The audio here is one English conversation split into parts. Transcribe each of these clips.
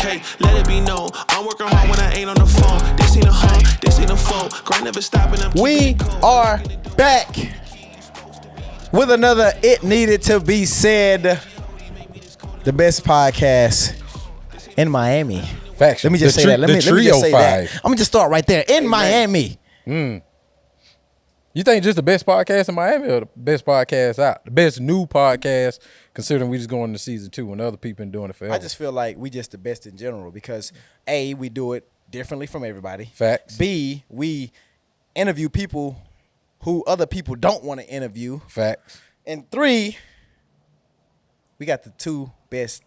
okay, let it be known. I'm working hard when I ain't on the phone. This ain't a home, this ain't a phone. Grind never stopping. We are back with another It Needed to Be Said, the best podcast in Miami. Facts. Let me just say that. Let me just say that. I'm gonna just start right there in Miami. You think just the best podcast in Miami or the best podcast out? The best new podcast, considering we just going into season 2 and other people been doing it forever. I just feel like we just the best in general because A, we do it differently from everybody. Facts. B, we interview people who other people don't want to interview. Facts. And 3, we got the 2 best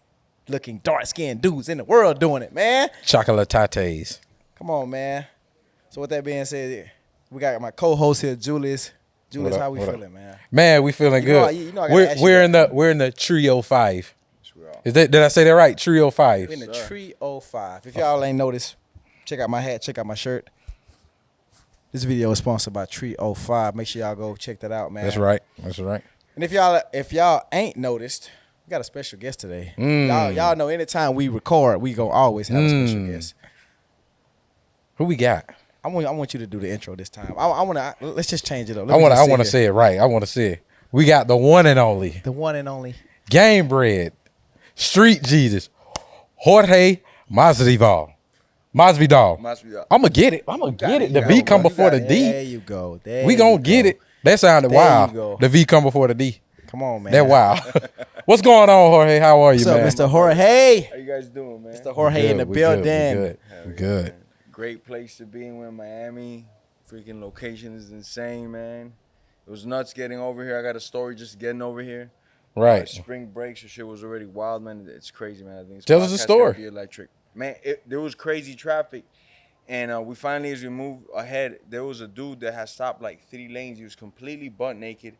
looking dark-skinned dudes in the world doing it, man. Chocolate tates. Come on, man. So with that being said, we got my co-host here, Julius. Julius, how we feeling, man? Man, we feeling good. We're in the Trio 5. Did I say that right? Trio 5. We're in the Trio 5. If y'all ain't noticed, check out my hat, check out my shirt. This video is sponsored by Trio 5. Make sure y'all go check that out, man. That's right. That's right. And if y'all ain't noticed, we got a special guest today. Y'all know anytime we record, we gonna always have a special guest. Who we got? I want you to do the intro this time. Let's just change it up. I want to say it right. I want to say it. We got the one and only. The one and only. Game Bread. Street Jesus. Jorge Masvidal. I'm going to get it. The V come before the D. There you go. We going to get it. That sounded wild. The V come before the D. Come on, man. That wild. What's going on, Jorge? How are you, man? What's up, Mr. Jorge? How you guys doing, man? Mr. Jorge in the building. Good. Great place to be in Miami. Freaking location is insane, man. It was nuts getting over here. I got a story just getting over here. Right. Spring break, so shit was already wild, man. It's crazy, man. I think Tell us a story. Be electric. Man, there was crazy traffic. And we finally, as we moved ahead, there was a dude that had stopped like 3 lanes. He was completely butt naked.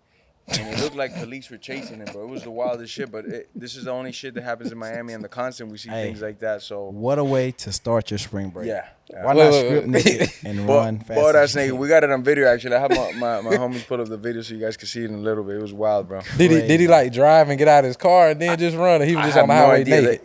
And it looked like police were chasing him, bro. It was the wildest shit. But this is the only shit that happens in Miami, and the constant we see things like that. So what a way to start your spring break. Yeah. Why not strip naked and run fast? But that's nigga. We got it on video actually. I have my homies put up the video so you guys can see it in a little bit. It was wild, bro. Did he like drive and get out of his car and then just run? Or he was just on the highway naked?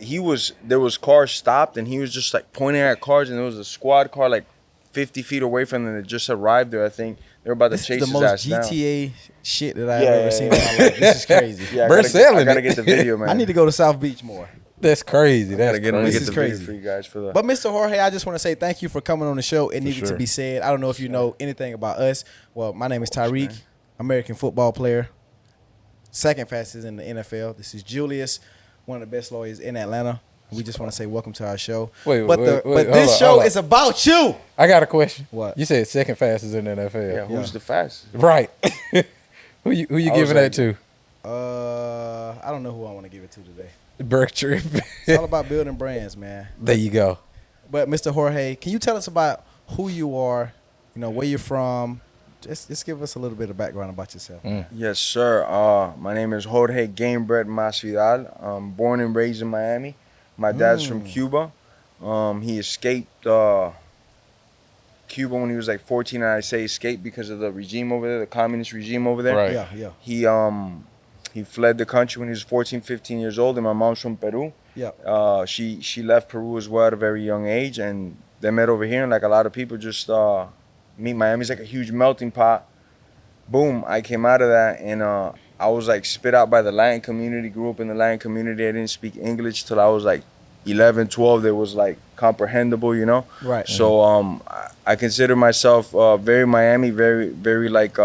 There was cars stopped and he was just like pointing at cars, and there was a squad car like 50 feet away from them that just arrived there. I think they were about to chase his ass down. This is the most GTA shit that I've ever seen in my life. This is crazy. Yeah, I gotta get the video, man. I need to go to South Beach more. That's crazy. That's crazy. This is crazy For you guys for that. But Mr. Jorge, I just want to say thank you for coming on the show. It needed to be said. I don't know if you know anything about us. Well, my name is Tyreek, American football player, second fastest in the NFL. This is Julius, one of the best lawyers in Atlanta. We just want to say welcome to our show. Wait, but this show is about you. I got a question. What? You said second fastest in the NFL. Yeah, who's the fastest? Right. Who you giving that to? I don't know who I want to give it to today. Berkshire. It's all about building brands, man. There you go. But Mr. Jorge, can you tell us about who you are, where you're from? Just give us a little bit of background about yourself. Yes, sir. My name is Jorge Gamebred Masvidal. I'm born and raised in Miami. My dad's from Cuba. He escaped Cuba when he was like 14, and I say escaped because of the regime over there, the communist regime over there. Right. Yeah. He fled the country when he was 14, 15 years old, and my mom's from Peru. Yeah. She left Peru as well at a very young age, and they met over here, and like a lot of people just meet. Miami's like a huge melting pot. Boom, I came out of that, and I was like spit out by the Latin community, grew up in the Latin community. I didn't speak English till I was like 11, 12. It was like comprehensible, Right. So I consider myself very Miami, very, very like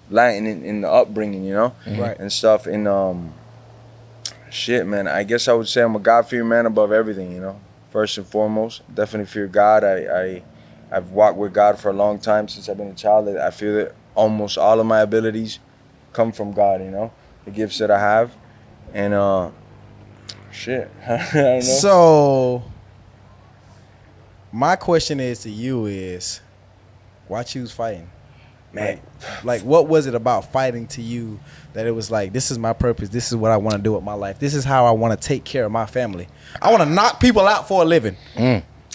Latin in the upbringing, Right. And stuff. And shit, man, I guess I would say I'm a God-fearing man above everything, First and foremost, definitely fear God. I've walked with God for a long time since I've been a child. I feel that almost all of my abilities come from God, the gifts that I have. And shit, I don't know. So my question to you is, why choose fighting? Man, like what was it about fighting to you that it was like, this is my purpose, this is what I want to do with my life, this is how I want to take care of my family, I want to knock people out for a living.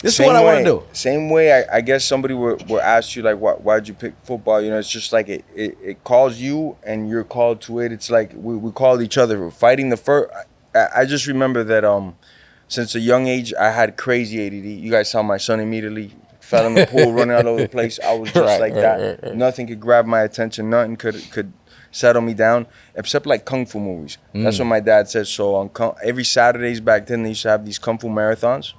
This is what I want to do. Same way, I guess somebody would ask you, like, why'd you pick football? It's just like it calls you and you're called to it. It's like we call each other. Fighting the first, I just remember that since a young age, I had crazy ADD. You guys saw my son immediately fell in the pool, running all over the place. I was just that. Nothing could grab my attention. Nothing could settle me down, except like kung fu movies. That's what my dad said. So on every Saturdays back then, they used to have these kung fu marathons.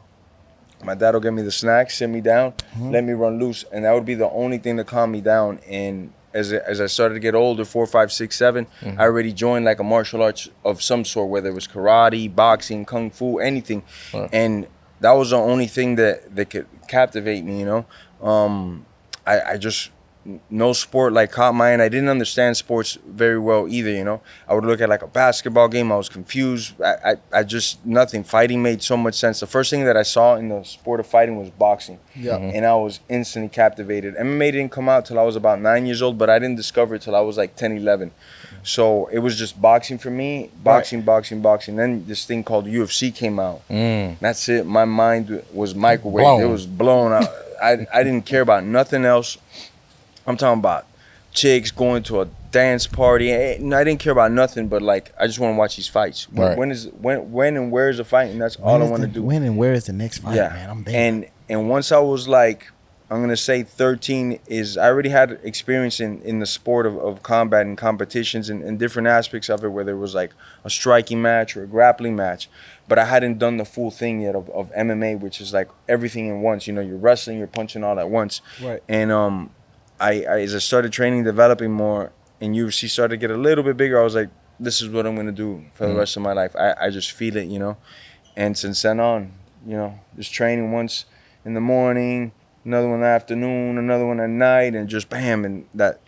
My dad would get me the snacks, sit me down, let me run loose, and that would be the only thing to calm me down. And as I started to get older, 4, 5, 6, 7, I already joined like a martial arts of some sort, whether it was karate, boxing, kung fu, anything. And that was the only thing that could captivate me, you know. I just, no sport like caught my eye. I didn't understand sports very well either, you know. I would look at like a basketball game, I was confused. I just, nothing. Fighting made so much sense. The first thing that I saw in the sport of fighting was boxing. And I was instantly captivated. MMA didn't come out till I was about 9 years old, but I didn't discover it till I was like 10, 11. So it was just boxing for me, boxing. Then this thing called UFC came out. That's it. My mind was microwaved. It was blown out. I didn't care about nothing else. I'm talking about chicks going to a dance party. I didn't care about nothing, but like I just want to watch these fights. When and where is the fight? And that's all I want to do. When and where is the next fight, man? I'm there. And once I was like, I'm gonna say 13, I already had experience in the sport of combat and competitions and different aspects of it, whether it was like a striking match or a grappling match. But I hadn't done the full thing yet of MMA, which is like everything in once. You know, you're wrestling, you're punching all at once. And I as I started training, developing more, and UFC started to get a little bit bigger, I was like, this is what I'm gonna do for the rest of my life. I just feel it, you know. And since then on, you know, just training once in the morning, another one in the afternoon, another one at night, and just bam, and that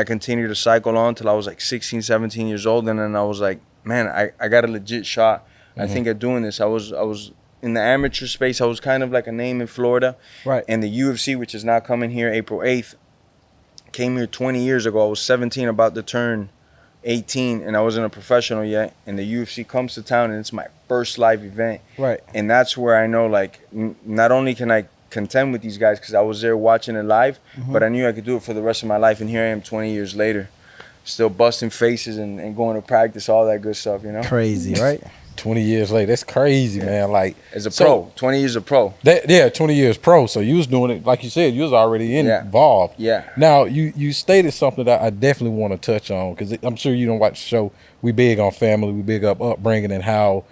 continued to cycle on till I was like 16, 17 years old. And then I was like, man, I got a legit shot, I think, at doing this. I was in the amateur space, I was kind of like a name in Florida. And the UFC, which is now coming here April 8th, came here 20 years ago. I was 17, about to turn 18, and I wasn't a professional yet. And the UFC comes to town, and it's my first live event. And that's where I know, like, not only can I contend with these guys because I was there watching it live, but I knew I could do it for the rest of my life. And here I am 20 years later, still busting faces and going to practice, all that good stuff, you know? Crazy, right? 20 years later, that's crazy, man. Like, as a pro, 20 years of pro. 20 years pro. So you was doing it, like you said, you was already involved. Now, you stated something that I definitely want to touch on, because I'm sure you don't watch the show. We big on family, we big up upbringing, and how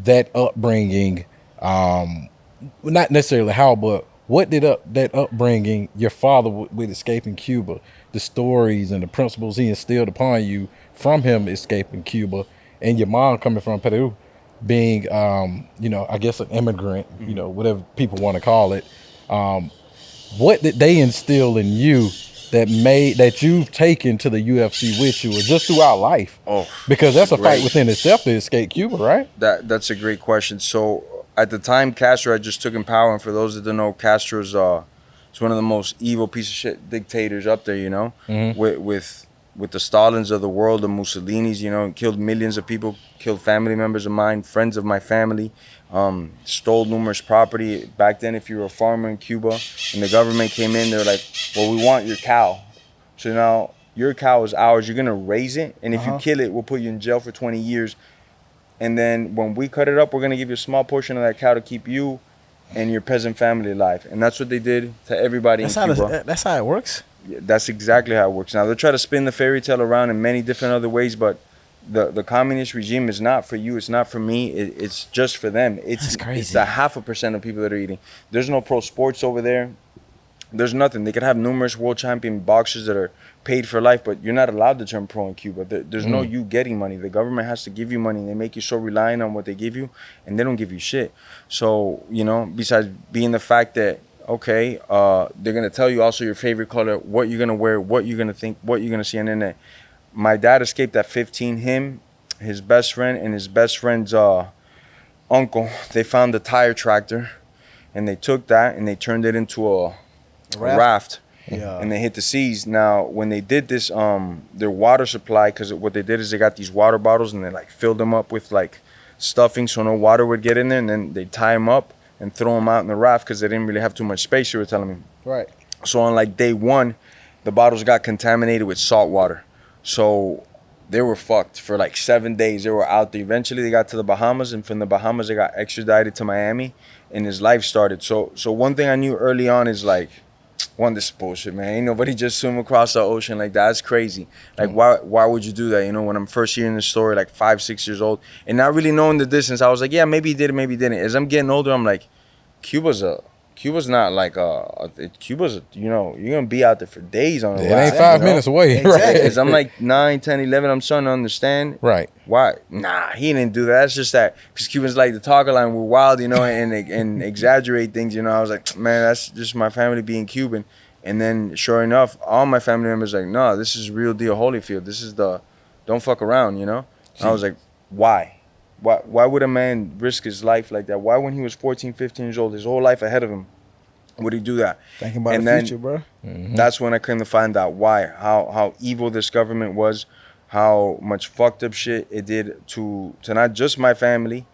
that upbringing, not necessarily how, but what did that upbringing, your father with escaping Cuba, the stories and the principles he instilled upon you from him escaping Cuba, and your mom coming from Peru, being, you know, I guess an immigrant, you know, whatever people want to call it. What did they instill in you that you've taken to the UFC with you, or just throughout life? Because that's a fight within itself to escape Cuba, right? That's a great question. So at the time, Castro had just taken power, and for those that don't know, Castro's is one of the most evil piece of shit dictators up there, you know, with the Stalins of the world, the Mussolinis, you know, killed millions of people, killed family members of mine, friends of my family, stole numerous property. Back then, if you were a farmer in Cuba and the government came in, they were like, well, we want your cow. So now your cow is ours. You're going to raise it, and if you kill it, we'll put you in jail for 20 years. And then when we cut it up, we're going to give you a small portion of that cow to keep you and your peasant family alive. And that's what they did to everybody in Cuba. That's how it works? Yeah, that's exactly how it works. Now, they'll try to spin the fairy tale around in many different other ways, but the communist regime is not for you. It's not for me. It's just for them. That's crazy. It's the 0.5% of people that are eating. There's no pro sports over there. There's nothing. They could have numerous world champion boxers that are paid for life, but you're not allowed to turn pro in Cuba. There's no you getting money. The government has to give you money. They make you so reliant on what they give you, and they don't give you shit. So, you know, besides being the fact that, okay, they're going to tell you also your favorite color, what you're going to wear, what you're going to think, what you're going to see on the internet. My dad escaped at 15. Him, his best friend, and his best friend's uncle, they found a tire tractor, and they took that and they turned it into a raft. And they hit the seas. Now, when they did this, their water supply, because what they did is they got these water bottles and they like filled them up with like stuffing so no water would get in there, and then they tie them up and throw them out in the raft because they didn't really have too much space, you were telling me. So on like day one, the bottles got contaminated with salt water. So they were fucked for like 7 days. They were out there. Eventually, they got to the Bahamas, and from the Bahamas, they got extradited to Miami, and his life started. So one thing I knew early on is like, one, this is bullshit, man. Ain't nobody just swim across the ocean like that. That's crazy. Like, why would you do that? You know, when I'm first hearing the story, like 5, 6 years old, and not really knowing the distance, I was like, yeah, maybe he did it, maybe he didn't. As I'm getting older, I'm like, Cuba's not like Cuba's, you know, you're gonna be out there for days on it. It ain't 5 minutes away, exactly. right? Because I'm like 9, 10, 11. I'm starting to understand. Right. Why? Nah, he didn't do that. That's just that. Because Cubans like to talk a lot and we're wild, you know, and exaggerate things, you know. I was like, man, that's just my family being Cuban. And then, sure enough, all my family members like, no, this is real deal Holyfield. This is the, don't fuck around, you know. And I was like, why? Why would a man risk his life like that? Why, when he was 14, 15 years old, his whole life ahead of him, would he do that? Thinking about the future, bro. That's when I came to find out why, how evil this government was, how much fucked up shit it did to not just my family,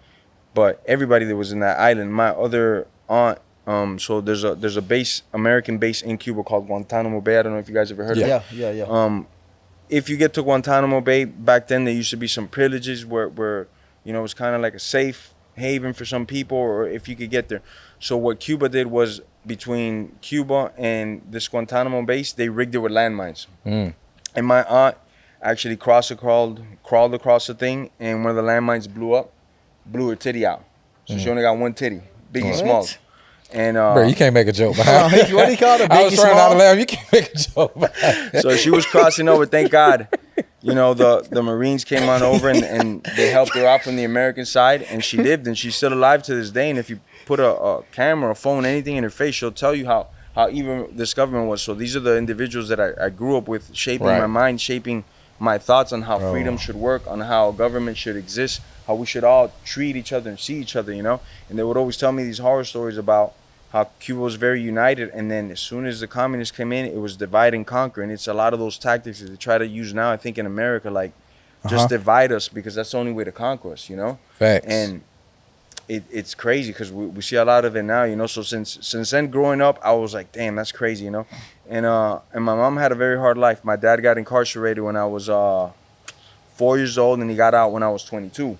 but everybody that was in that island. My other aunt, so there's a base, American base in Cuba called Guantanamo Bay. I don't know if you guys ever heard of it. Yeah. If you get to Guantanamo Bay, back then there used to be some privileges where you know, it was kind of like a safe haven for some people, or if you could get there. So what Cuba did was, between Cuba and this Guantanamo base, they rigged it with landmines. And my aunt actually crawled across the thing, and one of the landmines blew her titty out. So she only got one titty, big and small. And bro, you can't make a joke. What do you call it? I was trying not to laugh. You can't make a joke. So she was crossing over. Thank God, you know, the Marines came on over and they helped her out from the American side, and she lived, and she's still alive to this day. And if you put a camera, a phone, anything in her face, she'll tell you how evil this government was. So these are the individuals that I grew up with, shaping my mind, shaping my thoughts on how freedom should work, on how government should exist, how we should all treat each other and see each other, you know. And they would always tell me these horror stories about how Cuba was very united, and then as soon as the communists came in, it was divide and conquer. And it's a lot of those tactics that they try to use now, I think, in America, like just divide us, because that's the only way to conquer us, you know. Facts. And it's crazy because we see a lot of it now, you know. So since then, growing up, I was like, damn, that's crazy, you know. And my mom had a very hard life. My dad got incarcerated when I was 4 years old, and he got out when I was 22.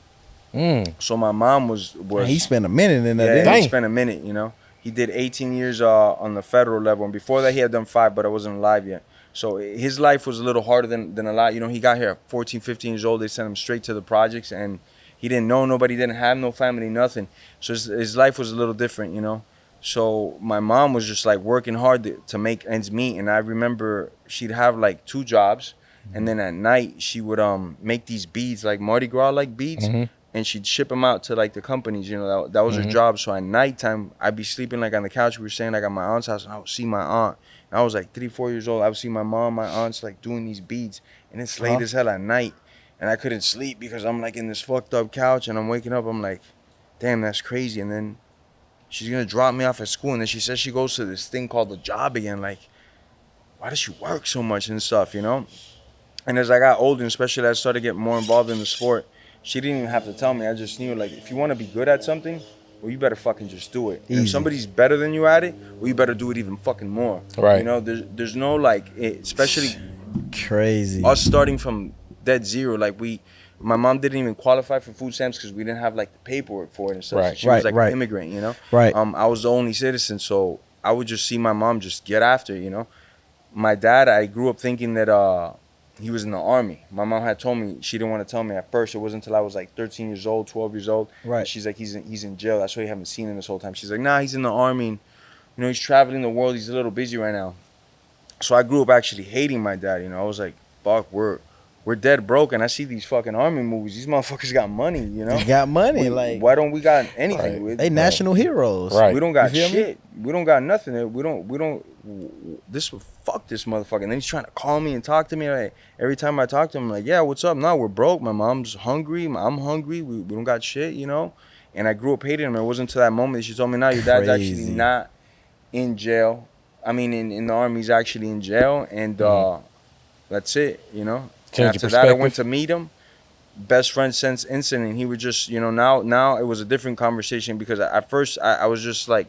So my mom was Man, he spent a minute in there. Yeah, he spent a minute, you know. He did 18 years on the federal level, and before that he had done 5, but I wasn't alive yet. So his life was a little harder than a lot. You know, he got here at 14, 15 years old. They sent him straight to the projects, and he didn't know nobody, didn't have no family, nothing. So his life was a little different, you know. So my mom was just like working hard to make ends meet, and I remember she'd have like 2 jobs, and then at night she would make these beads, like Mardi Gras like beads. And she'd ship them out to like the companies, you know, that was her job. So at nighttime, I'd be sleeping like on the couch. We were staying like at my aunt's house, and I would see my aunt. And I was like 3, 4 years old. I would see my mom, my aunts like doing these beads, and it's late as hell at night, and I couldn't sleep because I'm like in this fucked up couch, and I'm waking up. I'm like, damn, that's crazy. And then she's gonna drop me off at school, and then she says she goes to this thing called the job again. Like, why does she work so much and stuff, you know? And as I got older, and especially as I started getting more involved in the sport, she didn't even have to tell me. I just knew, like, if you want to be good at something, well, you better fucking just do it. If somebody's better than you at it, well, you better do it even fucking more. Right. You know, there's no, like, especially crazy. Us starting from dead zero. Like, my mom didn't even qualify for food stamps because we didn't have, like, the paperwork for it and stuff. Right. She was, like, an immigrant, you know? Right. I was the only citizen, so I would just see my mom just get after it, you know? My dad, I grew up thinking that, he was in the Army. My mom had told me, she didn't want to tell me at first. It wasn't until I was like 13 years old, 12 years old. Right. She's like, he's in jail. That's why you haven't seen him this whole time. She's like, nah, he's in the Army. And, you know, he's traveling the world. He's a little busy right now. So I grew up actually hating my dad. You know, I was like, fuck, we're dead broke. And I see these fucking Army movies. These motherfuckers got money, you know? They got money. Like, why don't we got anything? Right. They national heroes. Right. We don't got shit. We don't got nothing. Fuck this motherfucker. And then he's trying to call me and talk to me. Like, every time I talk to him, I'm like, yeah, what's up? No, we're broke. My mom's hungry. I'm hungry. We don't got shit, you know? And I grew up hating him. It wasn't until that moment that she told me, now your dad's actually not in jail. I mean, in the Army, he's actually in jail. And that's it, you know? After that, I went to meet him. Best friend since incident. He would just, you know, now it was a different conversation, because at first I was just like,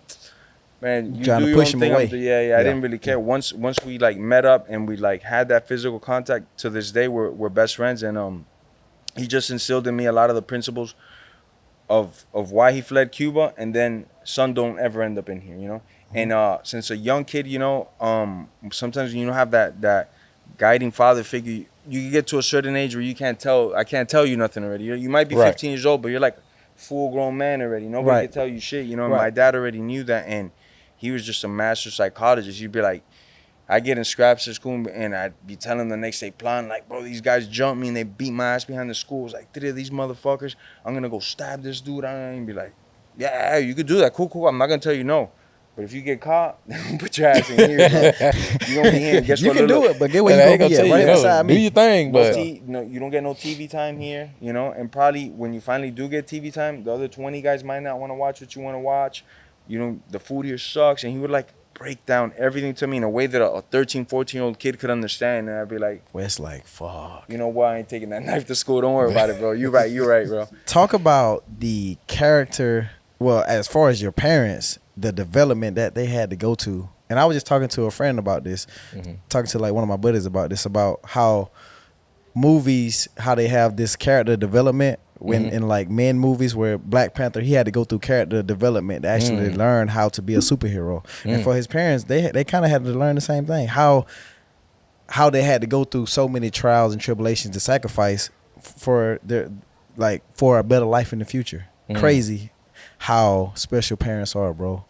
man, you trying do to your push own him thing. away. I didn't really care. Once we like met up and we like had that physical contact, to this day we're best friends. And he just instilled in me a lot of the principles of why he fled Cuba, and then son, don't ever end up in here, you know. And since a young kid, you know, sometimes when you don't have that guiding father figure, you get to a certain age where I can't tell you nothing already. You might be 15 years old, but you're like a full grown man already. Nobody can tell you shit, you know. And my dad already knew that, and he was just a master psychologist. He'd be like, I get in scraps at school, and I'd be telling the next day plan, like, bro, these guys jumped me and they beat my ass behind the school. It's like, these motherfuckers, I'm gonna go stab this dude. And be like, yeah, you could do that. Cool. I'm not gonna tell you no. But if you get caught, put your ass in here. You don't be here. Guess you what? can do it, but get where you gonna be at, right outside me. Do your thing, but no, you don't get no TV time here, you know. And probably when you finally do get TV time, the other 20 guys might not want to watch what you want to watch. You know, the food here sucks. And he would like break down everything to me in a way that a 13, 14-year-old kid could understand. And I'd be like, Wes, like, fuck. You know what? I ain't taking that knife to school. Don't worry about it, bro. You're right, bro. Talk about the character, well, as far as your parents, the development that they had to go to. And I was just talking to a friend about this, talking to like one of my buddies about this, about how movies, how they have this character development when in like men movies, where Black Panther, he had to go through character development to actually learn how to be a superhero. And for his parents, they kind of had to learn the same thing, how they had to go through so many trials and tribulations to sacrifice for their, like, for a better life in the future. Crazy how special parents are, bro.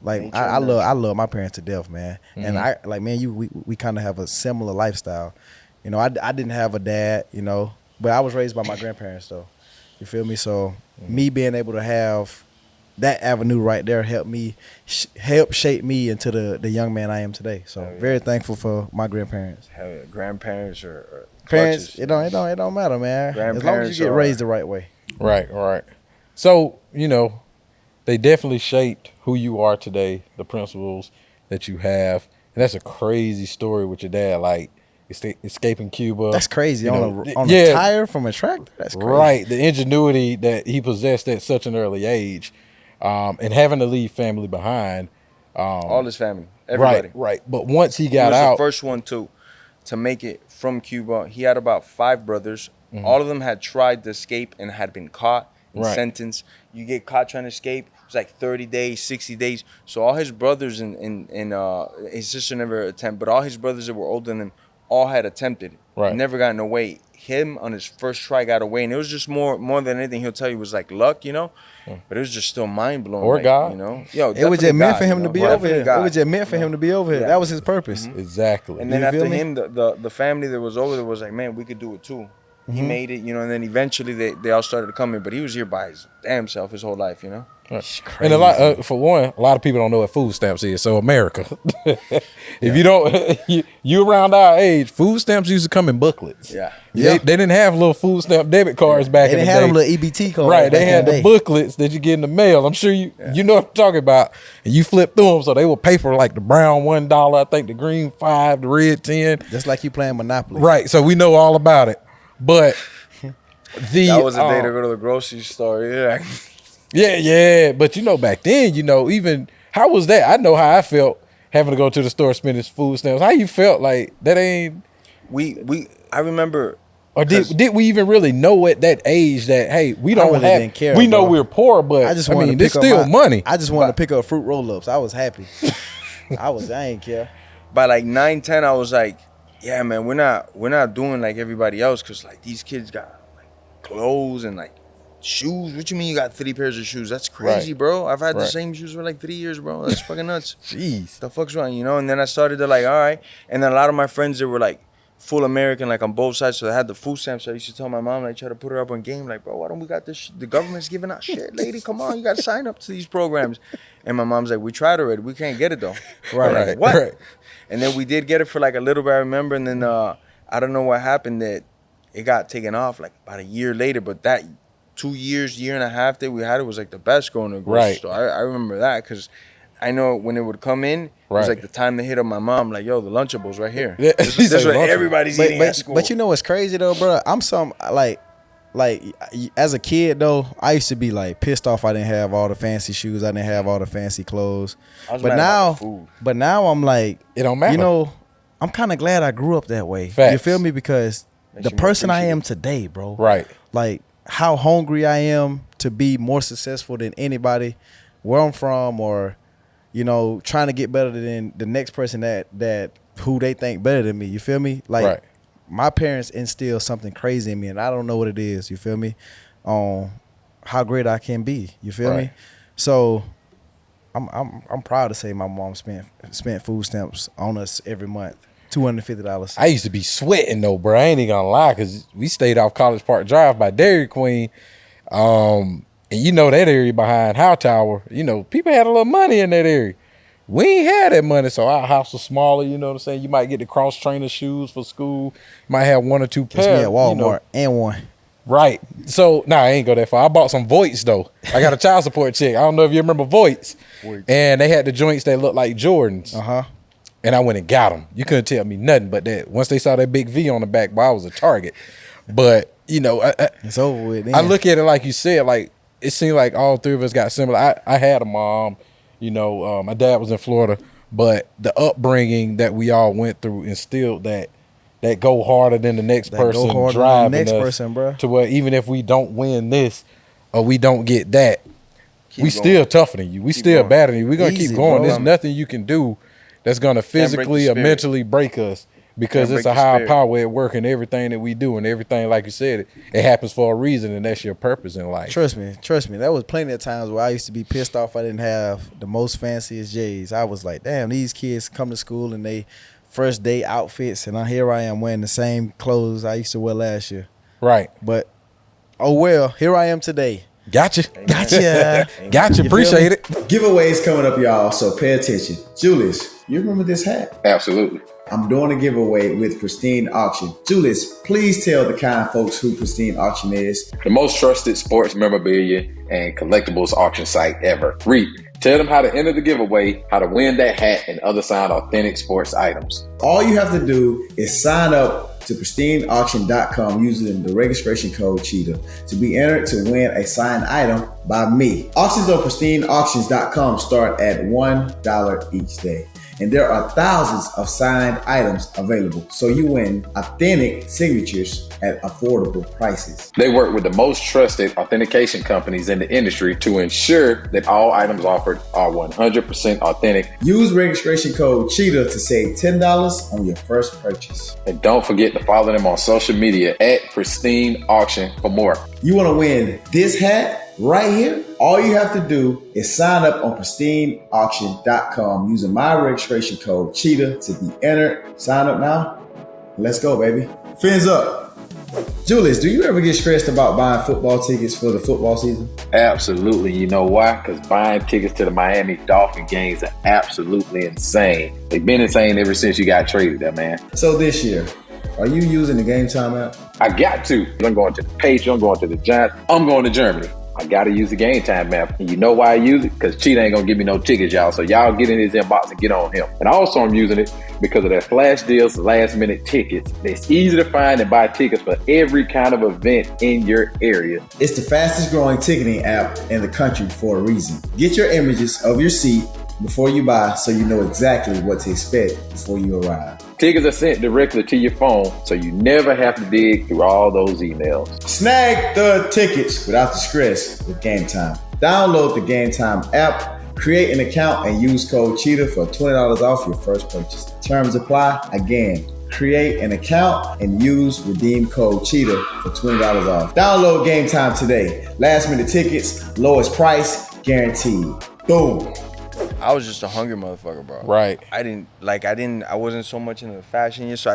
Like I love my parents to death, man. And I like, man, we kind of have a similar lifestyle. You know, I didn't have a dad, you know, but I was raised by my grandparents, though. You feel me? So me being able to have that avenue right there helped me help shape me into the young man I am today. So very thankful for my grandparents. Hell yeah. Grandparents or parents, clutches, it don't matter, man. As long as you get raised the right way. Right. So, you know, they definitely shaped who you are today, the principles that you have. And that's a crazy story with your dad, like escaping Cuba. That's crazy. On a tire from a tractor? That's crazy. Right. The ingenuity that he possessed at such an early age, and having to leave family behind. All his family. Everybody. Right. But once he got out. He was the first one to make it from Cuba. He had about 5 brothers. All of them had tried to escape and had been caught. Sentence. You get caught trying to escape, it's like 30 days, 60 days. So all his brothers and his sister never attempted, but all his brothers that were older than him all had attempted. Never gotten away. Him on his first try got away, and it was just more than anything he'll tell you was like luck, you know. But it was just still mind blowing. Or like, God, you know. It was just meant for him to be over here. It was just meant for him to be over here. That was his purpose. Exactly. And then after him, the family that was over there was like, man, we could do it too. He made it, you know, and then eventually they all started coming, but he was here by his damn self his whole life, you know. And a lot, for one, a lot of people don't know what food stamps is. So America, if you don't, you around our age, food stamps used to come in booklets. They didn't have little food stamp debit cards back in the day. They had them little EBT cards. Right, they had the booklets that you get in the mail. I'm sure you know what I'm talking about. And you flip through them, so they were paper like the brown $1, I think the green 5, the red 10. Just like you playing Monopoly. Right, so we know all about it. But that was the day to go to the grocery store. Yeah. But you know, back then, you know, even how was that? I know how I felt having to go to the store spending food stamps. How you felt like that ain't? I remember. Or did we even really know at that age that, hey, we don't really have, didn't care, we know bro. we're poor, but I mean, it's still money. I just wanted to pick up fruit roll-ups. I was happy. I ain't care. By like 9, 10, I was like, yeah, man, we're not doing like everybody else, because like these kids got like clothes and like shoes. What you mean you got 3 pairs of shoes? That's crazy, bro. I've had the same shoes for like 3 years, bro. That's fucking nuts. Jeez. The fuck's wrong, you know? And then I started to like, all right. And then a lot of my friends that were like full American, like on both sides, so they had the food stamps. So I used to tell my mom, like, try to put her up on game, like, bro, why don't we got this? The government's giving out shit, lady. Come on, you got to sign up to these programs. And my mom's like, we tried already. We can't get it though. Like, what? Right. And then we did get it for like a little bit, I remember. And then I don't know what happened, that it got taken off like about a year later. But that 2 years, year and a half that we had it was like the best going to a grocery store. I remember that, because I know when it would come in, it was like the time to hit up my mom, like, yo, the Lunchables right here. This is what everybody's eating at school. But you know what's crazy though, bro? I'm like like as a kid though, I used to be like pissed off I didn't have all the fancy shoes, I didn't have all the fancy clothes. But now I'm like, it don't matter. You know, I'm kind of glad I grew up that way. Facts. You feel me? Because the person I am today, bro. Right. Like how hungry I am to be more successful than anybody where I'm from, or you know, trying to get better than the next person that who they think better than me. You feel me? Like my parents instilled something crazy in me, and I don't know what it is. You feel me? How great I can be. You feel me? So I'm proud to say my mom spent food stamps on us every month. $250. I used to be sweating though, bro. I ain't even gonna lie, because we stayed off College Park Drive by Dairy Queen. And you know that area behind Howe Tower, you know, people had a little money in that area. We ain't had that money, so our house was smaller, you know what I'm saying? You might get the cross-trainer shoes for school. You might have one or two pairs. Me at Walmart and one. Right. So, I ain't go that far. I bought some Voits, though. I got a child support check. I don't know if you remember Voits. And they had the joints that looked like Jordans. And I went and got them. You couldn't tell me nothing but that. Once they saw that big V on the back, boy, I was a target. But, you know, it's over with. I look at it like you said, like, it seemed like all three of us got similar. I had a mom, you know, my dad was in Florida, but the upbringing that we all went through instilled that go harder than the next person, driving us to where even if we don't win this or we don't get that, we still tougher than you. We still better than you. We're going to keep going. There's nothing you can do that's going to physically or mentally break us. Because it's a higher power at work in everything that we do, and everything, like you said, it happens for a reason, and that's your purpose in life. Trust me. There was plenty of times where I used to be pissed off I didn't have the most fanciest J's. I was like, damn, these kids come to school in they first day outfits, and here I am wearing the same clothes I used to wear last year. Right. But, oh well, here I am today. Gotcha. Gotcha. Appreciate it. Giveaways coming up, y'all, so pay attention. Julius, you remember this hat? Absolutely. I'm doing a giveaway with Pristine Auction. Julius, please tell the kind folks who Pristine Auction is. The most trusted sports memorabilia and collectibles auction site ever. Read. Tell them how to enter the giveaway, how to win that hat, and other signed authentic sports items. All you have to do is sign up to pristineauction.com using the registration code Cheetah to be entered to win a signed item by me. Auctions on pristineauctions.com start at $1 each day. And there are thousands of signed items available, so you win authentic signatures at affordable prices. They work with the most trusted authentication companies in the industry to ensure that all items offered are 100% authentic. Use registration code Cheetah to save $10 on your first purchase. And don't forget to follow them on social media at Pristine Auction for more. You want to win this hat right here? All you have to do is sign up on pristineauction.com using my registration code Cheetah to be entered. Sign up now. Let's go, baby. Fins up. Julius, do you ever get stressed about buying football tickets for the football season? Absolutely. You know why? Because buying tickets to the Miami Dolphins games are absolutely insane. They've been insane ever since you got traded there, man. So this year, are you using the Game Time app? I got to. I'm going to the Patriots. I'm going to the Giants. I'm going to Germany. I got to use the Game Time app. And you know why I use it? Because Cheetah ain't going to give me no tickets, y'all. So y'all get in his inbox and get on him. And also I'm using it because of their flash deals, last minute tickets. It's easy to find and buy tickets for every kind of event in your area. It's the fastest growing ticketing app in the country for a reason. Get your images of your seat before you buy so you know exactly what to expect before you arrive. Tickets are sent directly to your phone, so you never have to dig through all those emails. Snag the tickets without the stress with Game Time. Download the Game Time app, create an account, and use code Cheetah for $20 off your first purchase. Terms apply. Again, create an account and use redeem code Cheetah for $20 off. Download Game Time today. Last minute tickets, lowest price, guaranteed. Boom. I was just a hungry motherfucker, bro. Right. I wasn't so much into the fashion yet, so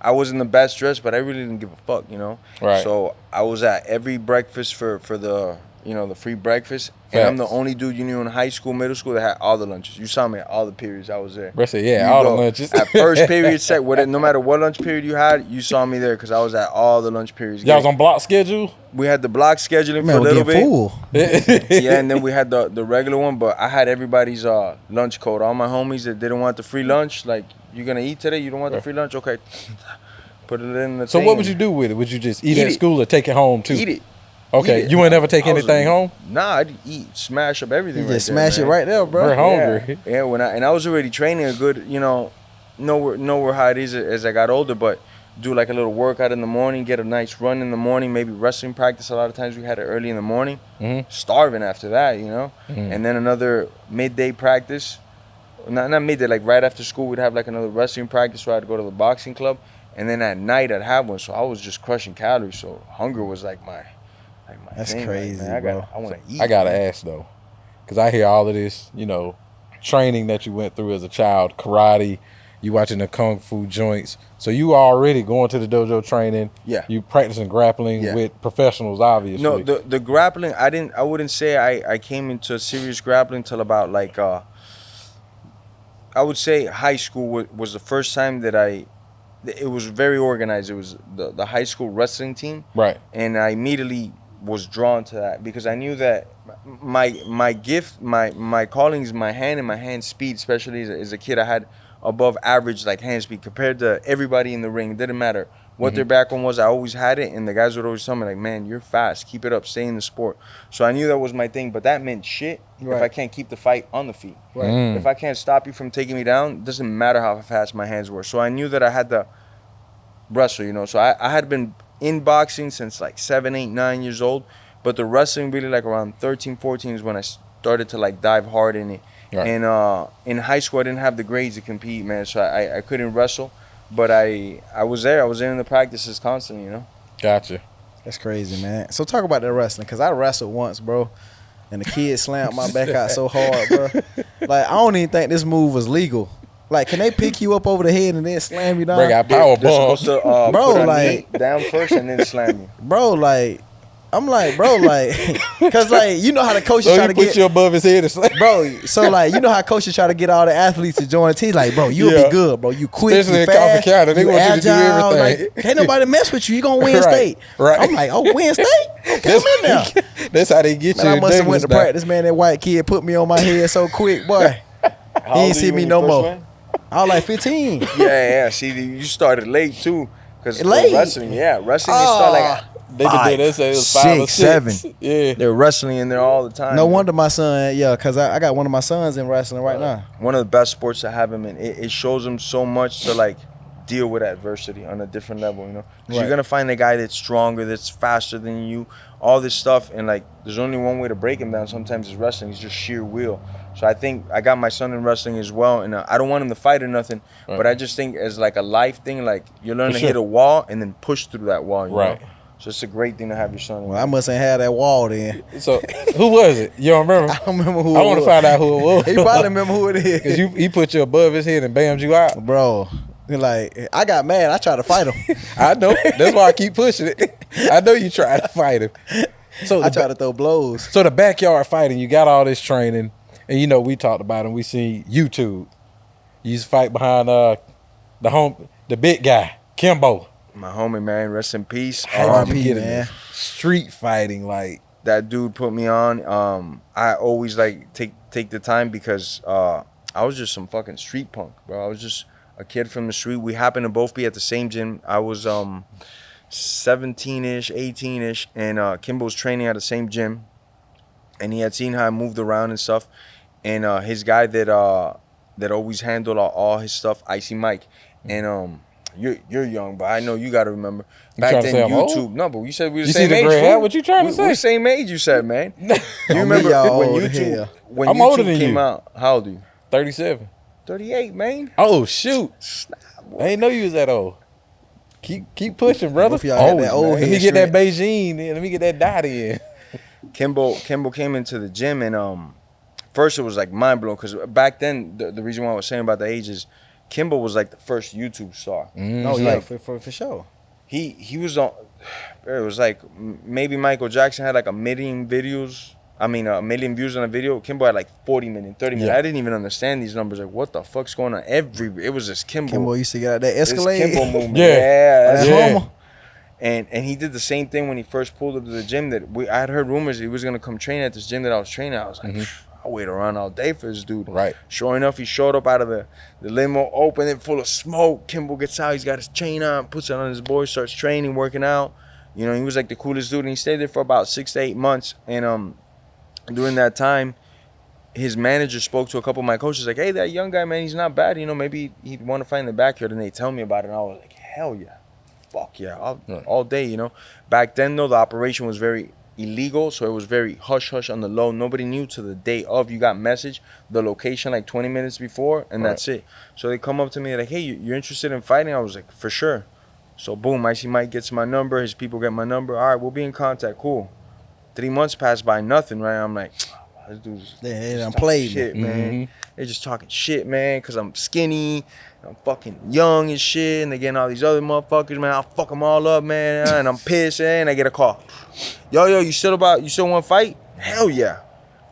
I was in the best dress, but I really didn't give a fuck, you know? Right. So I was at every breakfast for the, you know, the free breakfast. And I'm the only dude you knew in high school, middle school that had all the lunches. You saw me at all the periods. I was there. Bro said, yeah, all the lunches. At first period set, no matter what lunch period you had, you saw me there because I was at all the lunch periods. Y'all was on block schedule? We had the block scheduling for a little bit. Fool. Yeah, and then we had the regular one, but I had everybody's lunch code. All my homies that didn't want the free lunch, like, you gonna eat today? You don't want the free lunch? Okay. Put it in the So thing. what would you do with it? Would you just eat it at school or take it home too? Eat it. Okay, Eat it. you would never take anything home? Nah, I'd smash up everything. You right just there, smash man. it right there, bro. We're hungry. Yeah, I was already training a good, know how it is as I got older, but do like a little workout in the morning, get a nice run in the morning, maybe wrestling practice. A lot of times we had it early in the morning, starving after that, and then another midday practice. Not midday, like right after school, we'd have like another wrestling practice where I'd go to the boxing club, and then at night I'd have one. So I was just crushing calories. So hunger was like my That's thing. crazy, like, man, bro. I want to eat. I gotta ask though, because I hear all of this, training that you went through as a child, karate, you watching the kung fu joints. So you already going to the dojo training. Yeah. You practicing grappling with professionals, obviously. No, the grappling, I wouldn't say I came into serious grappling till about like I would say high school was the first time that it was very organized. It was the high school wrestling team. Right. And I immediately was drawn to that because I knew that my gift, my calling is my hand and my hand speed, especially as a kid. I had above average like hand speed compared to everybody in the ring. It didn't matter what their background was. I always had it, and the guys would always tell me like, man, you're fast, keep it up, stay in the sport. So I knew that was my thing, but that meant shit if I can't keep the fight on the feet. Right. If I can't stop you from taking me down, it doesn't matter how fast my hands were. So I knew that I had to wrestle, so I had been in boxing since like 7, 8, 9 years old, but the wrestling really like around 13, 14 is when I started to like dive hard in it. Right. And in high school I didn't have the grades to compete, man, so I couldn't wrestle, but I was there. I was in the practices constantly, Gotcha. That's crazy, man. So talk about that wrestling, because I wrestled once, bro, and the kid slammed my back out so hard, bro. Like, I don't even think this move was legal. Like, can they pick you up over the head and then slam you down? Bring out power They're bomb. supposed to bro, put like down first and then slam you. Bro, like, I'm like, bro, like, cause like, you know how the coaches So try he to put get you above his head and slam. bro. So like, you know how coaches try to get all the athletes to join the team. Like, bro, you'll be good, bro. You quick, especially you in fast, Coffee County, they you want you to do agile. everything. Like, can't nobody mess with you. You gonna win Right, state. right. I'm like, oh, win state. Okay, I'm in there. That's how they get you. Man, I must have went to Douglas now. practice, man. That white kid put me on my head so quick, boy. He ain't see me no more. I was like 15. Yeah. See, you started late too, because Late? wrestling. Yeah, wrestling. They start like They could do this. It was 5 or 6. 7. Yeah. they're wrestling in there all the time. No wonder my son, cause I got one of my sons in wrestling right now. One of the best sports to have him in. It shows him so much to like deal with adversity on a different level, 'Cause Right. you're gonna find a guy that's stronger, that's faster than you, all this stuff, and like there's only one way to break him down. Sometimes it's wrestling. It's just sheer will. So I think I got my son in wrestling as well, and I don't want him to fight or nothing, but I just think as like a life thing, like you learn to hit a wall and then push through that wall, you know? So it's a great thing to have your son in. Well, I must ain't had that wall then. So who was it? You don't remember? I don't remember who. I want to find out who it was. He probably remember who it is. Cause he put you above his head and bammed you out. Bro, like, I got mad. I tried to fight him. I know. That's why I keep pushing it. I know you tried to fight him. So I tried to throw blows. So the backyard fighting, you got all this training, and we talked about it. We seen YouTube. You used to fight behind the big guy, Kimbo. My homie, man, rest in peace. How did you get man. in street fighting? Like, That dude put me on. I always like take the time because I was just some fucking street punk, bro. I was just a kid from the street. We happened to both be at the same gym. I was 17-ish, 18-ish, and Kimbo's training at the same gym, and he had seen how I moved around and stuff. And his guy that always handled all his stuff, Icy Mike, and you're young, but I know you got to remember back then YouTube. No, but you said we were the same age. Gray hair? What you trying to say? We're the same age. You said, man. You remember when when I'm older YouTube than came you. out? How old are you? 37. 38, man. Oh shoot! I ain't know you was that old. Keep pushing, brother. Both of y'all got that old Let me head get that straight. Beijing in. Let me get that dot in. Kimbo came into the gym, and first it was like mind blowing because back then the reason why I was saying about the age is Kimbo was like the first YouTube star. Oh yeah, for sure. He was on. It was like maybe Michael Jackson had like a million views on a video. Kimbo had like 40 million, 30 million. Yeah. I didn't even understand these numbers. Like, what the fuck's going on? It was just Kimbo. Kimbo used to get out that This Escalade. Kimbo movement. Yeah. That's Yeah. Homo. And he did the same thing when he first pulled up to the gym. I had heard rumors he was gonna come train at this gym that I was training. I was like, I wait around all day for this dude. Right. Sure enough, he showed up out of the limo, opened it full of smoke. Kimbo gets out, he's got his chain on, puts it on his boy, starts training, working out. You know, he was like the coolest dude, and he stayed there for about 6 to 8 months. And during that time, his manager spoke to a couple of my coaches, like, hey, that young guy, man, he's not bad. You know, maybe he'd want to fight in the backyard. And they tell me about it, and I was like, hell yeah. Fuck yeah, all day, you know. Back then, though, the operation was very illegal, so it was very hush-hush on the low. Nobody knew till the day of. You got message, the location, like 20 minutes before, and that's it. So they come up to me like, hey, you're interested in fighting? I was like, for sure. So, boom, Icy Mike gets my number. His people get my number. All right, we'll be in contact. Cool. 3 months passed by, nothing, right? I'm like, this dude's they done played shit, man. They're just talking shit, man, because I'm skinny. I'm fucking young and shit, and they getting all these other motherfuckers, man. I'll fuck them all up, man. And I'm pissed, and I get a call. Yo, you still want to fight? Hell yeah.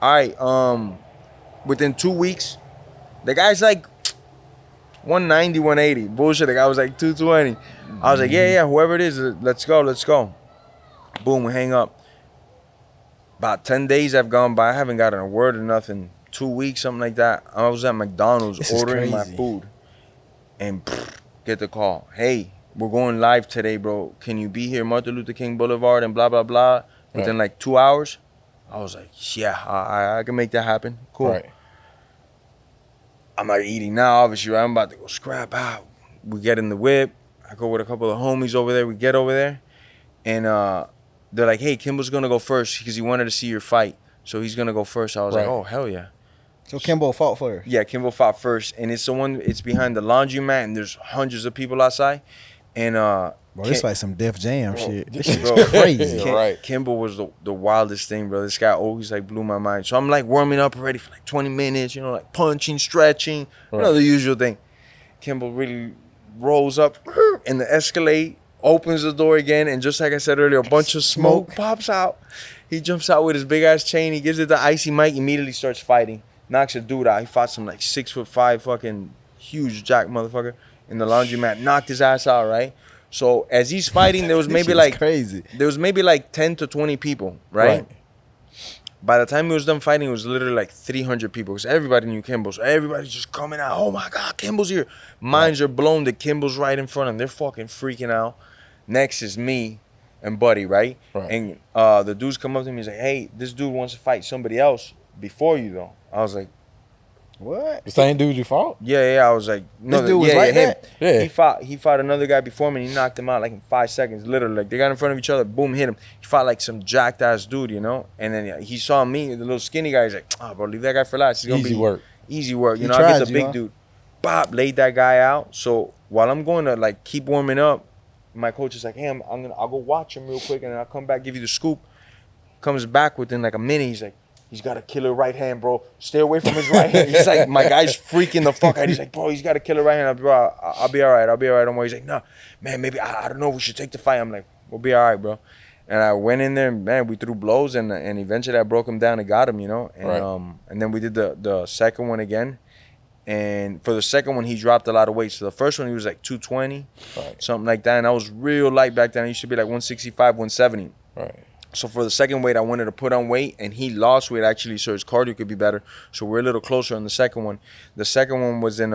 All right, within 2 weeks, the guy's like 190, 180. Bullshit, the guy was like 220. I was like, yeah, whoever it is, let's go. Boom, we hang up. About 10 days have gone by. I haven't gotten a word or nothing. 2 weeks, something like that. I was at McDonald's ordering my food. And get the call. Hey, we're going live today, bro. Can you be here, Martin Luther King Boulevard and blah, blah, blah, within like 2 hours? I was like, yeah, I can make that happen. Cool. Right. I'm not eating now, obviously, right? I'm about to go scrap out. We get in the whip. I go with a couple of homies over there. We get over there. And they're like, hey, Kimbo's going to go first because he wanted to see your fight. So he's going to go first. I was like, oh, hell yeah. So Kimbo fought first? Yeah, Kimbo fought first. And it's behind the laundromat, and there's hundreds of people outside. And bro, it's like some Def Jam shit. This shit's crazy. Kimbo was the wildest thing, bro. This guy always like blew my mind. So I'm like warming up already for like 20 minutes, you know, like punching, stretching, you know, the usual thing. Kimbo really rolls up in the Escalade, opens the door again, and just like I said earlier, a bunch of smoke pops out. He jumps out with his big ass chain. He gives it to Icy Mike, immediately starts fighting. Knocks a dude out. He fought some like 6'5" fucking huge jack motherfucker in the laundromat. Knocked his ass out, right? So as he's fighting, there was maybe like crazy. There was maybe like 10 to 20 people, right? By the time he was done fighting, it was literally like 300 people because everybody knew Kimbo. So everybody's just coming out. Oh my God, Kimbo's here. Minds are blown that Kimbo's right in front of them. They're fucking freaking out. Next is me and Buddy, right? And the dudes come up to me and he's like, hey, this dude wants to fight somebody else before you though. I was like, what? The same dude you fought? Yeah. I was like, no, this dude was like that? Yeah. He fought another guy before me and he knocked him out like in 5 seconds. Literally, like they got in front of each other, boom, hit him. He fought like some jacked ass dude, you know? And then he saw me, the little skinny guy. He's like, bro, leave that guy for last. He's gonna easy work. You know, I get the big dude. Bop, laid that guy out. So while I'm going to like keep warming up, my coach is like, hey, I'll go watch him real quick and then I'll come back, give you the scoop. Comes back within like a minute. He's like, he's got a killer right hand, bro. Stay away from his right hand. He's like, my guy's freaking the fuck out. He's like, bro, he's got a killer right hand. Bro, I'll be all right. Don't worry. He's like, no, man, maybe, I don't know. We should take the fight. I'm like, we'll be all right, bro. And I went in there, and, man, we threw blows, and eventually I broke him down and got him, you know. And and then we did the second one again. And for the second one, he dropped a lot of weight. So the first one, he was like 220, something like that. And I was real light back then. I used to be like 165, 170. Right. So for the second weight, I wanted to put on weight, and he lost weight actually, so his cardio could be better. So we're a little closer on the second one. The second one was in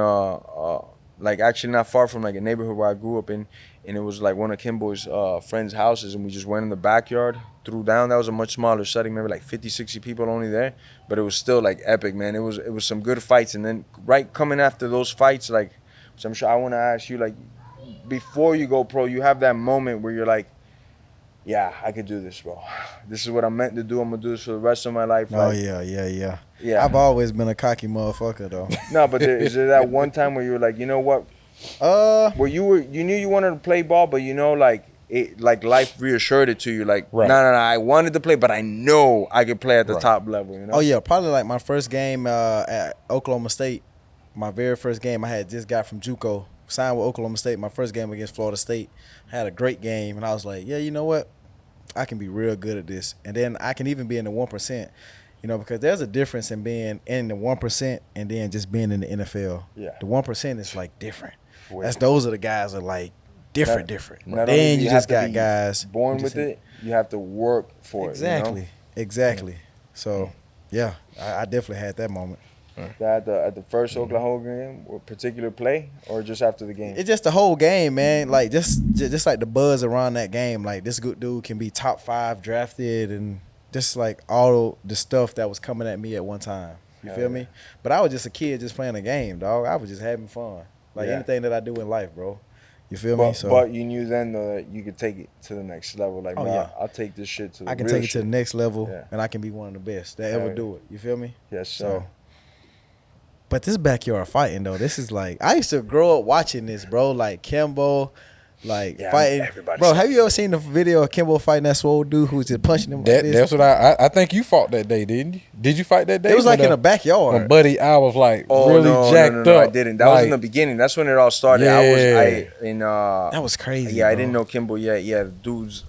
like actually not far from like a neighborhood where I grew up in, and it was like one of Kimbo's friends' houses, and we just went in the backyard, threw down. That was a much smaller setting, maybe like 50, 60 people only there, but it was still like epic, man. It was some good fights, and then right coming after those fights, like, so I'm sure I want to ask you, like, before you go pro, you have that moment where you're like, yeah, I could do this, bro. This is what I'm meant to do. I'm going to do this for the rest of my life. Oh, like, yeah. I've always been a cocky motherfucker, though. No, but is there that one time where you were like, you know what? Where you knew you wanted to play ball, but you know, like, life reassured it to you. Like, no, I wanted to play, but I know I could play at the top level, you know? Oh, yeah. Probably like my first game at Oklahoma State. My very first game I had just got from JUCO. Signed with Oklahoma State. My first game against Florida State. I had a great game, and I was like, yeah, you know what? I can be real good at this. And then I can even be in the 1%, you know, because there's a difference in being in the 1% and then just being in the NFL. Yeah. The 1% is like different. Those are the guys that are like different. Then you just got guys born with it. You have to work for it. You know? Exactly. So Yeah, I definitely had that moment. That at the first Oklahoma game, or particular play, or just after the game? It's just the whole game, man. Like just like the buzz around that game. Like this good dude can be top 5 drafted, and just like all the stuff that was coming at me at one time. You feel me? But I was just a kid just playing a game, dog. I was just having fun. Like anything that I do in life, bro. You feel me? So, but you knew then though that you could take it to the next level. Like, I'll take this shit to the I can real take it shit. to the next level, and I can be one of the best that ever do it. You feel me? Yes, sir. So, but this backyard fighting though, this is like I used to grow up watching this, bro. Like Kimbo, like fighting. Bro, have you ever seen the video of Kimbo fighting that swole dude who was just punching him? That's what I think you fought that day, didn't you? Did you fight that day? It was like in the backyard. When Buddy, I was like really jacked up. I didn't. That was in the beginning. That's when it all started. Yeah. That was crazy. Yeah, bro. I didn't know Kimbo yet. Yeah, the dude's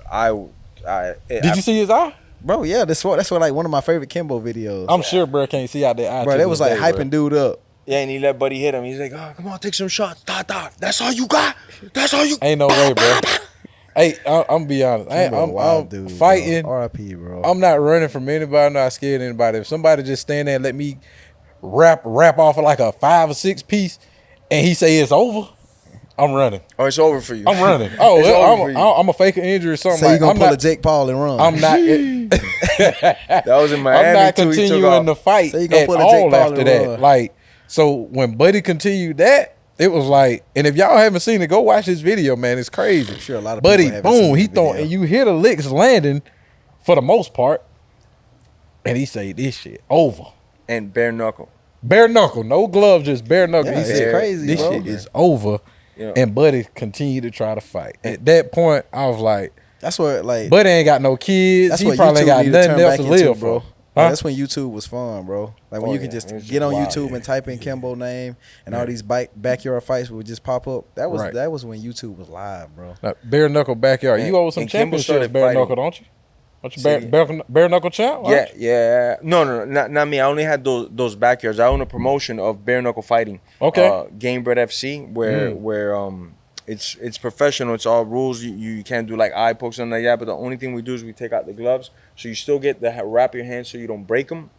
Did you see his eye? Bro, yeah, that's what like one of my favorite Kimbo videos. I'm sure bro can't see out there eye. Bro, they was like hyping dude up. Yeah, and he let Buddy hit him. He's like, "Oh, come on, take some shots. That's all you got. That's all you." Ain't no way, bro. Hey, I'm gonna be honest. I'm dude, fighting. Bro. R.I.P., bro. I'm not running from anybody. I'm not scared of anybody. If somebody just stand there and let me rap off of like a 5 or 6 piece, and he say it's over, I'm running. Oh, it's over for you. I'm running. I'm a fake an injury or something. So you gonna pull a Jake Paul and run? I'm not. That was in Miami. I'm not too. continuing the fight so you gonna at pull a Jake all Paul after and that. run. Like, so when Buddy continued that, it was like, and if y'all haven't seen it, go watch this video, man. It's crazy. I'm sure a lot of Buddy, people haven't seen boom, he this video. throwing, and you hear the licks landing for the most part, and he say this shit over. And bare knuckle. Bare knuckle, no gloves, just bare knuckle. Yeah, he it's said, crazy, this bro. shit is over. Yeah. And Buddy continued to try to fight. At that point, I was like, that's what like. Buddy ain't got no kids. That's He what probably YouTube ain't got need to nothing turn else back to into, live bro. for. Yeah, that's when YouTube was fun, bro. Like when you can just it was get on wild, YouTube and type in Kimbo name, and all these backyard fights would just pop up. That was when YouTube was live, bro. Now, bare knuckle backyard. You owe some and Kimbo championships, started bare fighting. knuckle, don't you? Don't you bare knuckle champ? Yeah. No, not me. I only had those backyards. I own a promotion of bare knuckle fighting. Okay. Game Bred FC, where it's professional. It's all rules. You can't do like eye pokes and like that. But the only thing we do is we take out the gloves, so you still get the wrap your hands so you don't break them.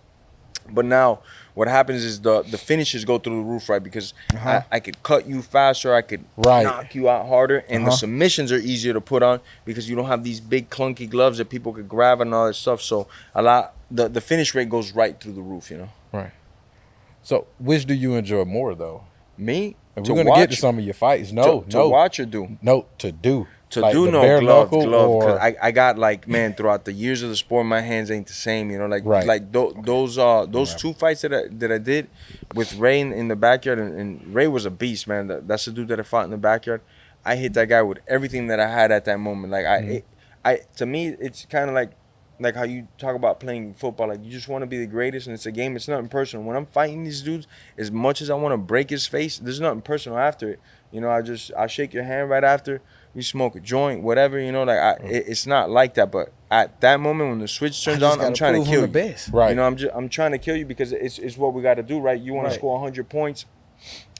But now what happens is the finishes go through the roof, right? Because I could cut you faster, I could knock you out harder, and the submissions are easier to put on because you don't have these big clunky gloves that people could grab and all that stuff. So the finish rate goes right through the roof, you know. Right. So which do you enjoy more though? Me? And we're gonna get to some of your fights. To watch or do? No, to do. To like do no glove. Because I got like, man, throughout the years of the sport, my hands ain't the same, you know. Like those 2 fights that I did with Ray in the backyard, and Ray was a beast, man. That's the dude that I fought in the backyard. I hit that guy with everything that I had at that moment. Like to me, it's kind of like how you talk about playing football. Like you just want to be the greatest, and it's a game. It's nothing personal. When I'm fighting these dudes, as much as I want to break his face, there's nothing personal after it. You know, I shake your hand right after. We smoke a joint, whatever, you know, like it's not like that. But at that moment when the switch turns on, I'm trying to kill you. Best. Right. You know, I'm trying to kill you because it's what we got to do, right? You want to score 100 points,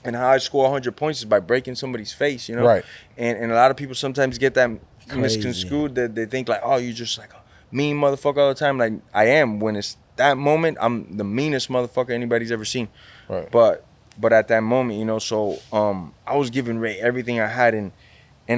and how I score 100 points is by breaking somebody's face, you know. Right. And a lot of people sometimes get that misconstrued that they think like, oh, you're just like a mean motherfucker all the time. Like I am. When it's that moment, I'm the meanest motherfucker anybody's ever seen. Right. But at that moment, you know, so I was giving Ray everything I had, and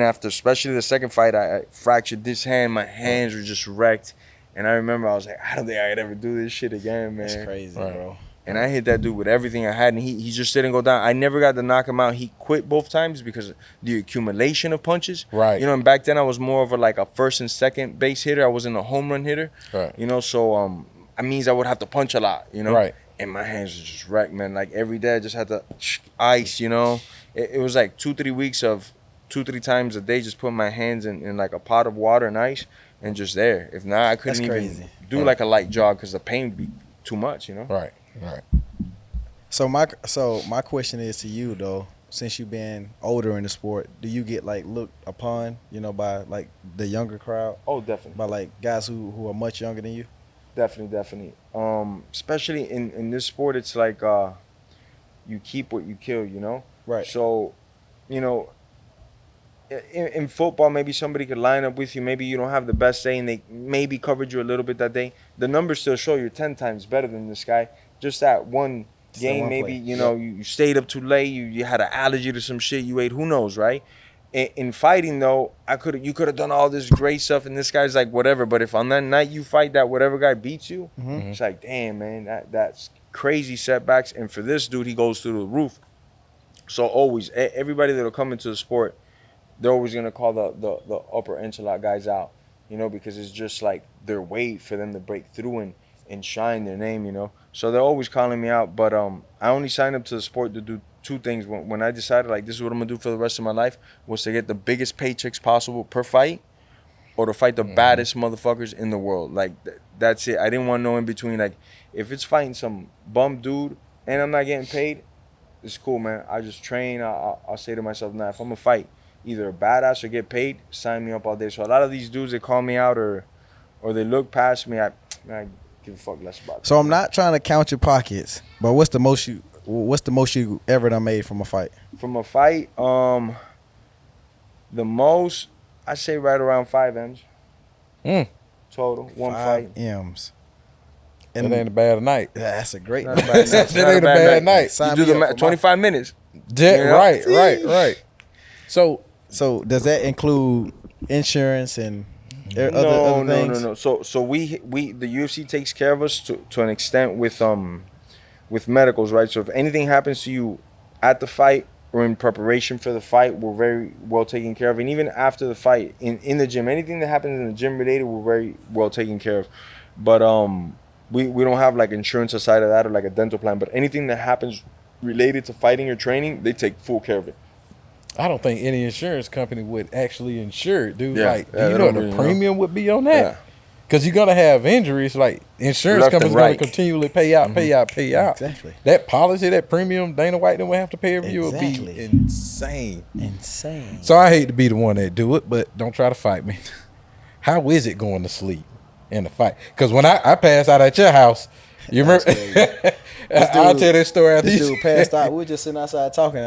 after, especially the second fight, I fractured this hand. My hands were just wrecked. And I remember I was like, I don't think I could ever do this shit again, man. That's crazy, bro. And I hit that dude with everything I had, and he just didn't go down. I never got to knock him out. He quit both times because of the accumulation of punches. Right. You know, and back then I was more of a first and second base hitter. I wasn't a home run hitter. Right. You know, so that means I would have to punch a lot, you know? Right. And my hands were just wrecked, man. Like every day I just had to ice, you know? It was like 2-3 weeks of 2-3 times a day just putting my hands in like a pot of water and ice and just there. If not, I couldn't even do like a light jog because the pain would be too much, you know? Right. So my question is to you though, since you've been older in the sport, do you get like looked upon, you know, by like the younger crowd? Oh, definitely. By like guys who are much younger than you? Definitely. Especially in this sport, it's like you keep what you kill, you know? Right. So, you know, in football, maybe somebody could line up with you. Maybe you don't have the best day, and they maybe covered you a little bit that day. The numbers still show you're 10 times better than this guy. Just that one game, maybe you know you stayed up too late. You had an allergy to some shit you ate. Who knows, right? In fighting though, you could have done all this great stuff, and this guy's like whatever. But if on that night you fight that whatever guy beats you, it's like damn man, that's crazy setbacks. And for this dude, he goes through the roof. So always, everybody that'll come into the sport, they're always gonna call the upper echelon guys out, you know, because it's just like their way for them to break through and shine their name, you know. So they're always calling me out. But I only signed up to the sport to do two things. When I decided like this is what I'm gonna do for the rest of my life, was to get the biggest paychecks possible per fight, or to fight the baddest motherfuckers in the world. Like that's it. I didn't want no in between. Like if it's fighting some bum dude and I'm not getting paid, it's cool, man. I just train. I'll say to myself, nah, if I'm gonna fight either a badass or get paid, sign me up all day. So a lot of these dudes, they call me out or they look past me. I give a fuck less about it. So I'm not trying to count your pockets, but what's the most you ever done made from a fight? From a fight, the most, I say right around 5 M's. Total, one fight. 5 M's. And it ain't a bad night. Yeah, that's a great Not night. a bad night. That ain't a bad night. Sign You do me the up for 25 minutes. Yeah, You know? right. So does that include insurance and other things? No. So we the UFC takes care of us to an extent with medicals, right? So if anything happens to you at the fight or in preparation for the fight, we're very well taken care of. And even after the fight, in the gym, anything that happens in the gym related, we're very well taken care of. But we don't have like insurance aside of that or like a dental plan. But anything that happens related to fighting or training, they take full care of it. I don't think any insurance company would actually insure it, dude. Yeah, Like, yeah, do you know what the premium would be on that? Yeah. Because you're gonna have injuries. Like insurance Left and companies right. gonna continually pay out. Exactly. That policy, that premium, Dana White then would have to pay every year would be Exactly. insane. So I hate to be the one that do it, but don't try to fight me. How is it going to sleep in the fight? Because when I passed out at your house, you remember? I'll tell that story after This you. dude passed out. We were just sitting outside talking.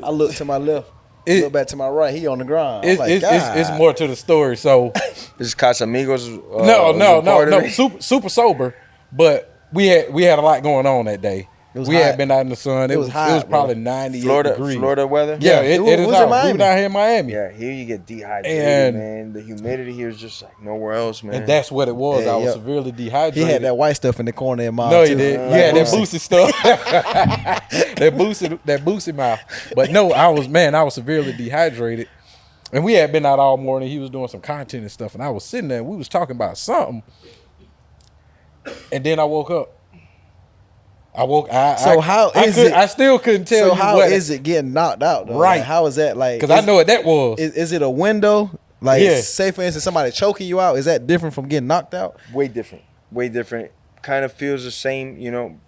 I looked to my left. Look back to my right. He on the ground. I'm like, It's more to the story. So This is Casamigos. no. Super sober, but we had a lot going on that day. We hot. had been out in the sun. It was hot, it was probably bro. 98 degrees. Florida weather. Yeah, it is was hot. in Miami. We were down here in Miami. Yeah, here you get dehydrated, And- man. The humidity here is just like nowhere else, man. And that's what it was. Yeah, I was yeah. severely dehydrated. He had that white stuff in the corner of his mouth. No, too. he did. Like You had that Boosie. boosted stuff. that boosted mouth. But no, I was severely dehydrated. And we had been out all morning. He was doing some content and stuff. And I was sitting there and we was talking about something. And then I woke up. I still couldn't tell you So how what. is it getting knocked out though? Right. Like, how is that like? Because I know what that was. Is it a window? Like, Yeah. say for instance, somebody choking you out. Is that different from getting knocked out? Way different. Kind of feels the same, you know,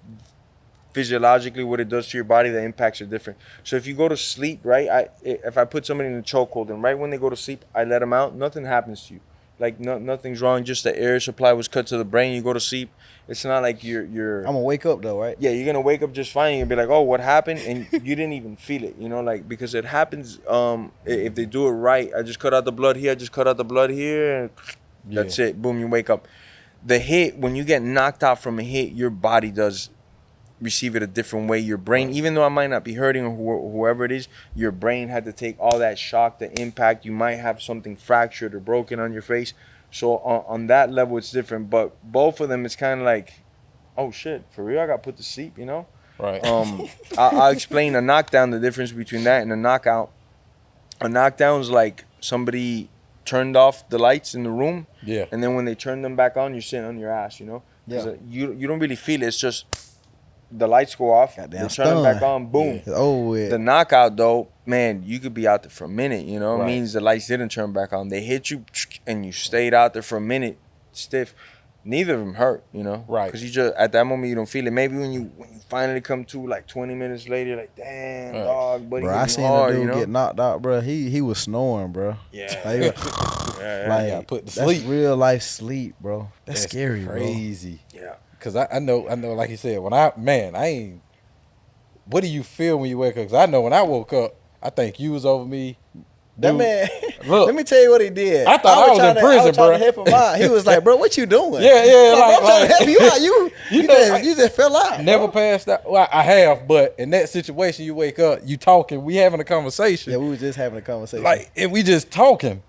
physiologically what it does to your body, the impacts are different. So if you go to sleep, right, if I put somebody in a chokehold and right when they go to sleep, I let them out, nothing happens to you. Like nothing's wrong, just the air supply was cut to the brain, you go to sleep. It's not like you're I'm gonna wake up though, right? yeah, you're gonna wake up just fine. You'll be like, oh, what happened? And you didn't even feel it, you know, like because it happens. If they do it right, I just cut out the blood here, I just cut out the blood here, and that's it. Boom, you wake up. The hit, when you get knocked out from a hit, your body does receive it a different way. Your brain, even though I might not be hurting or whoever it is, your brain had to take all that shock, the impact. You might have something fractured or broken on your face. So on that level, it's different. But both of them, it's kind of like, oh shit, for real, I got put to sleep, you know? Right. I'll explain a knockdown, the difference between that and a knockout. A knockdown is like somebody turned off the lights in the room. Yeah. And then when they turn them back on, you're sitting on your ass, you know? Yeah. You don't really feel it. It's just the lights go off, Goddamn they turn them back stun. on, boom. Yeah. Oh, yeah. The knockout, though, man, you could be out there for a minute, you know? It Right. means the lights didn't turn back on. They hit you, and you stayed out there for a minute, stiff. Neither of them hurt, you know? Right. Because you just, at that moment, you don't feel it. Maybe when you finally come to, like, 20 minutes later, like, damn, Right. dog, buddy, Bro, I hitting seen hard, a dude you know? get knocked out, bro. He was snoring, bro. Yeah. Like, like, got put to that's sleep. real life sleep, bro. That's scary, crazy. Yeah. Cause I know, like you said, I ain't. What do you feel when you wake up? Cause I know when I woke up, I think you was over me, That man, look, let me tell you what he did. I thought I was in prison, bro. I was trying to help him out. He was like, bro, what you doing? Yeah, I'm trying to help you out. You just fell out. Never passed out. Well, I have, but in that situation, you wake up, you talking, we having a conversation. Yeah, we was just having a conversation. Like, and we just talking.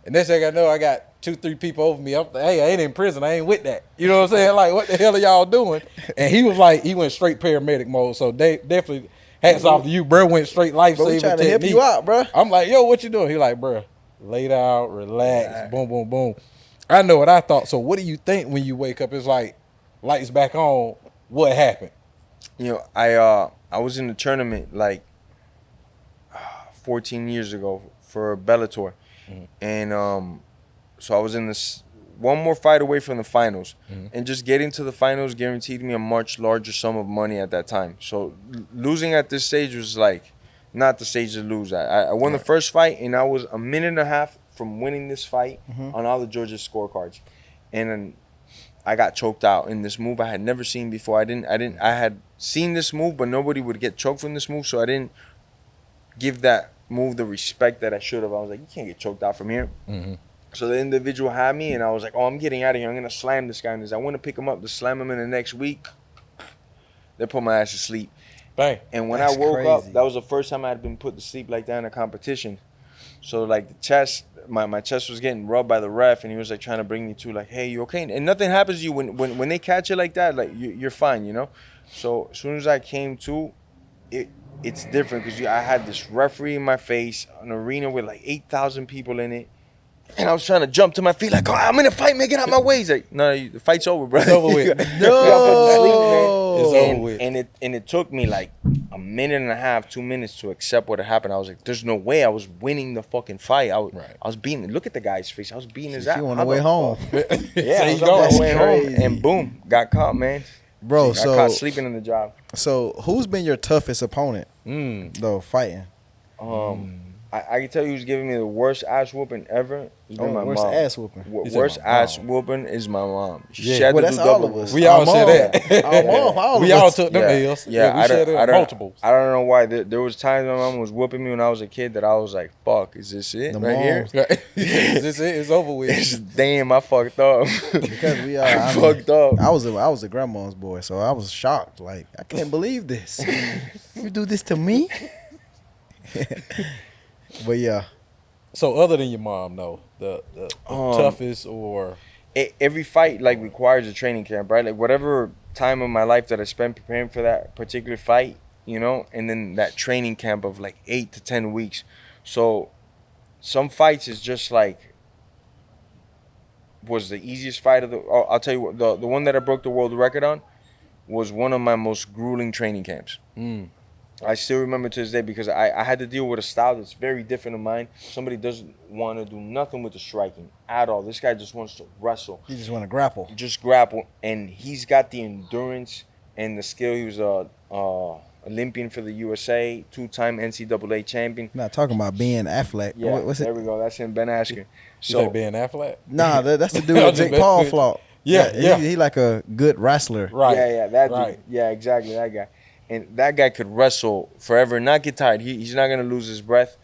And next thing I know, I got 2-3 people over me. I'm like, hey, I ain't in prison. I ain't with that. You know what I'm saying? Like, what the hell are y'all doing? And he was like, he went straight paramedic mode. So they definitely hats off to you, bro. Went straight lifesaving technique. Trying to help you out, bro. I'm like, yo, what you doing? He like, bro, lay down, relax, boom, boom, boom. I know what I thought. So what do you think when you wake up? It's like lights back on. What happened? You know, I was in the tournament like 14 years ago for Bellator. And so I was in this one more fight away from the finals. And just getting to the finals guaranteed me a much larger sum of money at that time. So losing at this stage was like not the stage to lose at. I won the first fight, and I was a minute and a half from winning this fight on all the Georgia scorecards. And then I got choked out in this move I had never seen before. I had seen this move, but nobody would get choked from this move, so I didn't give that move the respect that I should have. I was like, you can't get choked out from here. So the individual had me, and I was like, oh, I'm getting out of here. I'm going to slam this guy. And I want to pick him up to slam him in the next week. They put my ass to sleep. Bang. And when I woke up, that was the first time I had been put to sleep like that in a competition. So like the chest, my chest was getting rubbed by the ref, and he was like trying to bring me to like, hey, you okay? And nothing happens to you when they catch you like that. Like you're fine, you know. So as soon as I came to, it's different because I had this referee in my face, an arena with like 8,000 people in it, and I was trying to jump to my feet like, oh, I'm in a fight, man, get out my way. He's like, no, the fight's over, bro. It's over with. No. It's over with. And it took me like a minute and a half, 2 minutes to accept what had happened. I was like, there's no way I was winning the fucking fight. I was beating. Look at the guy's face. I was beating his ass. You on the way home. Yeah, I was on the way home, and boom, got caught, man. Bro, got caught sleeping in the job. So who's been your toughest opponent, though, fighting? I can tell you who's giving me the worst ass whooping ever. It's been my worst mom. ass whooping. Worst ass whooping is my mom. Yeah. She had Well, to that's do all double. of us. We all said that. All We all took them L's. Yeah, we shared it multiples. I don't know why. There was times my mom was whooping me when I was a kid that I was like, fuck, is this it here? Is this it? It's over with. Damn, I fucked up. Because we are. I fucked up. I was a grandma's boy, so I was shocked. Like, I can't believe this. You do this to me? But yeah. So other than your mom, though, the toughest or every fight like requires a training camp, right? Like whatever time of my life that I spent preparing for that particular fight, you know, and then that training camp of like 8 to 10 weeks. So some fights is just like was the easiest fight of the. I'll tell you what, the one that I broke the world record on was one of my most grueling training camps. I still remember to this day because I had to deal with a style that's very different of mine. Somebody doesn't want to do nothing with the striking at all. This guy just wants to wrestle. He just want to grapple. Just grapple. And he's got the endurance and the skill. He was a Olympian for the USA, 2-time NCAA champion. Not talking about Ben Affleck. Yeah, What's there it? we go. That's him, Ben Askren. so you Ben Affleck? Nah, that's the dude with Jake Paul fought. Yeah. He like a good wrestler. Right. Yeah, that dude. Right. Yeah, exactly, that guy. And that guy could wrestle forever and not get tired. He's not going to lose his breath.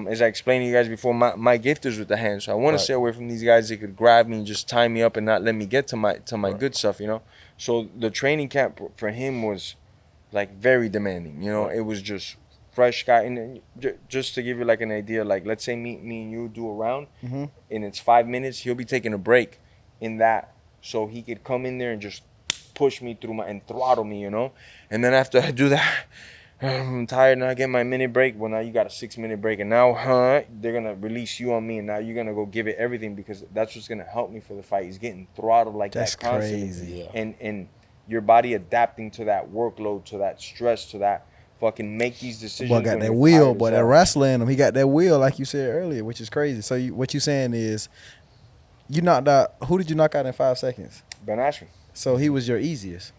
As I explained to you guys before, my gift is with the hands. So I want to stay away from these guys that could grab me and just tie me up and not let me get to my good stuff, you know. So the training camp for him was like very demanding, you know. It was just fresh guy. And just to give you like an idea, like let's say me and you do a round and it's 5 minutes, he'll be taking a break in that so he could come in there and just push me through and throttle me, you know. And then after I do that, I'm tired and I get my minute break. Well, now you got a 6-minute break, and now they're gonna release you on me, and now you're gonna go give it everything because that's what's gonna help me for the fight. Is getting throttled like that's that constantly. crazy. And your body adapting to that workload, to that stress, to that fucking make these decisions. Boy got that wheel, but that wrestler in him, he got that wheel like you said earlier, which is crazy. So what you saying is, you knocked out. Who did you knock out in 5 seconds? Ben Askren. So he was your easiest.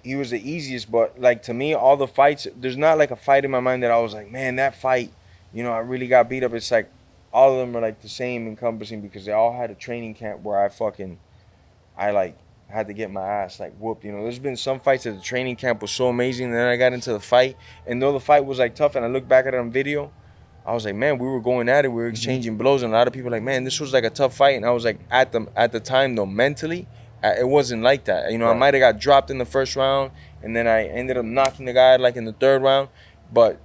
He was the easiest, but like to me, all the fights, there's not like a fight in my mind that I was like, man, that fight, you know, I really got beat up. It's like all of them are like the same encompassing because they all had a training camp where I like had to get my ass like whooped. You know, there's been some fights that the training camp was so amazing, and then I got into the fight, and though the fight was like tough, and I look back at it on video, I was like, man, we were going at it, we were exchanging blows, and a lot of people were like, man, this was like a tough fight. And I was like, at the time though, mentally, it wasn't like that. You know, I might have got dropped in the first round, and then I ended up knocking the guy like in the third round. But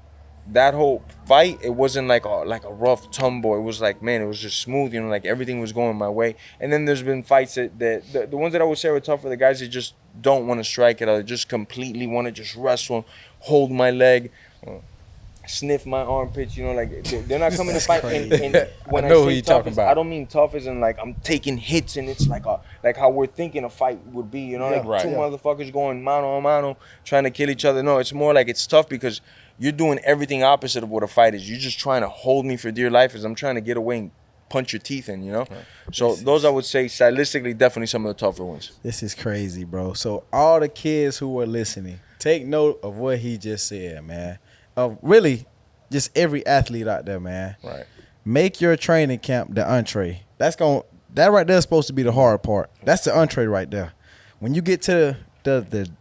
that whole fight, it wasn't like a rough tumble. It was like, man, it was just smooth. You know, like everything was going my way. And then there's been fights that the ones that I would say were tough for the guys that just don't want to strike it out. They just completely want to just wrestle, hold my leg, sniff my armpits, you know, like they're not coming to fight. And when I say tough, I don't mean tough as in like I'm taking hits and it's like how we're thinking a fight would be, you know, like two motherfuckers going mano a mano trying to kill each other. No, it's more like it's tough because you're doing everything opposite of what a fight is. You're just trying to hold me for dear life as I'm trying to get away and punch your teeth in, you know? Right. So those I would say stylistically definitely some of the tougher ones. This is crazy, bro. So all the kids who are listening, take note of what he just said, man. Really, just every athlete out there, man. Right. Make your training camp the entree. That right there is supposed to be the hard part. That's the entree right there. When you get to the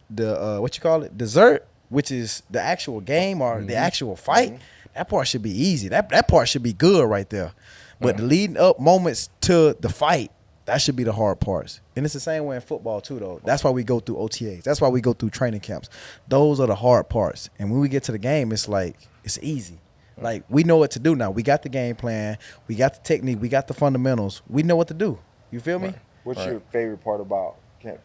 what you call it, dessert, which is the actual game or the actual fight, that part should be easy. That part should be good right there. But the leading up moments to the fight, that should be the hard parts. And it's the same way in football too, though. That's why we go through OTAs. That's why we go through training camps. Those are the hard parts. And when we get to the game, it's like, it's easy. Like, we know what to do now. We got the game plan. We got the technique. We got the fundamentals. We know what to do. You feel me? What's your favorite part about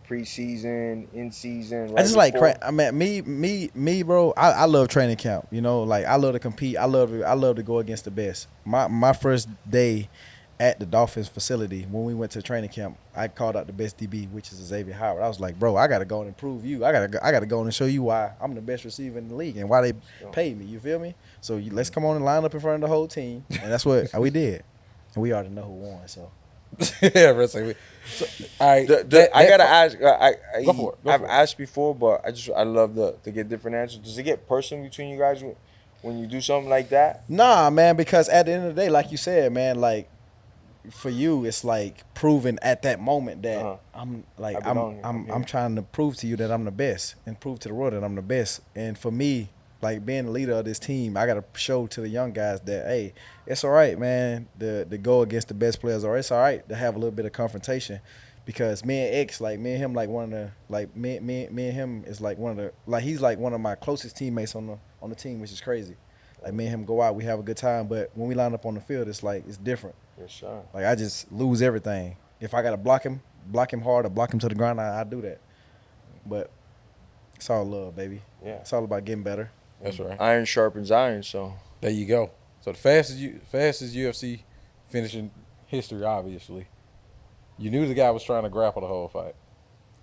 preseason, in season? Right, I just like, I mean, me, bro. I love training camp. You know, like I love to compete. I love to go against the best. My first day at the Dolphins facility when we went to training camp, I called out the best DB, which is Xavier Howard. I was like, bro, I gotta go and prove you. I gotta go and show you why I'm the best receiver in the league and why they paid me. You feel me? So let's come on and line up in front of the whole team, and that's what we did. And we already know who won. So. Yeah, so, all right. I gotta ask. Go for it. I've asked before, but I love to get different answers. Does it get personal between you guys when you do something like that? Nah, man. Because at the end of the day, like you said, man, like for you, it's like proving at that moment that I'm trying to prove to you that I'm the best and prove to the world that I'm the best. And for me, like being the leader of this team, I gotta show to the young guys that, hey, it's all right, man, to go against the best players, or it's all right to have a little bit of confrontation, because me and X, like me and him, like one of the, like me and him is like one of the, like he's like one of my closest teammates on the team, which is crazy. Like me and him go out, we have a good time, but when we line up on the field, it's like it's different. Yes, sir. Like I just lose everything. If I gotta block him hard or block him to the ground, I do that. But it's all love, baby. Yeah, it's all about getting better. That's right. Iron sharpens iron, so there you go. So the fastest UFC finishing history, obviously. You knew the guy was trying to grapple the whole fight.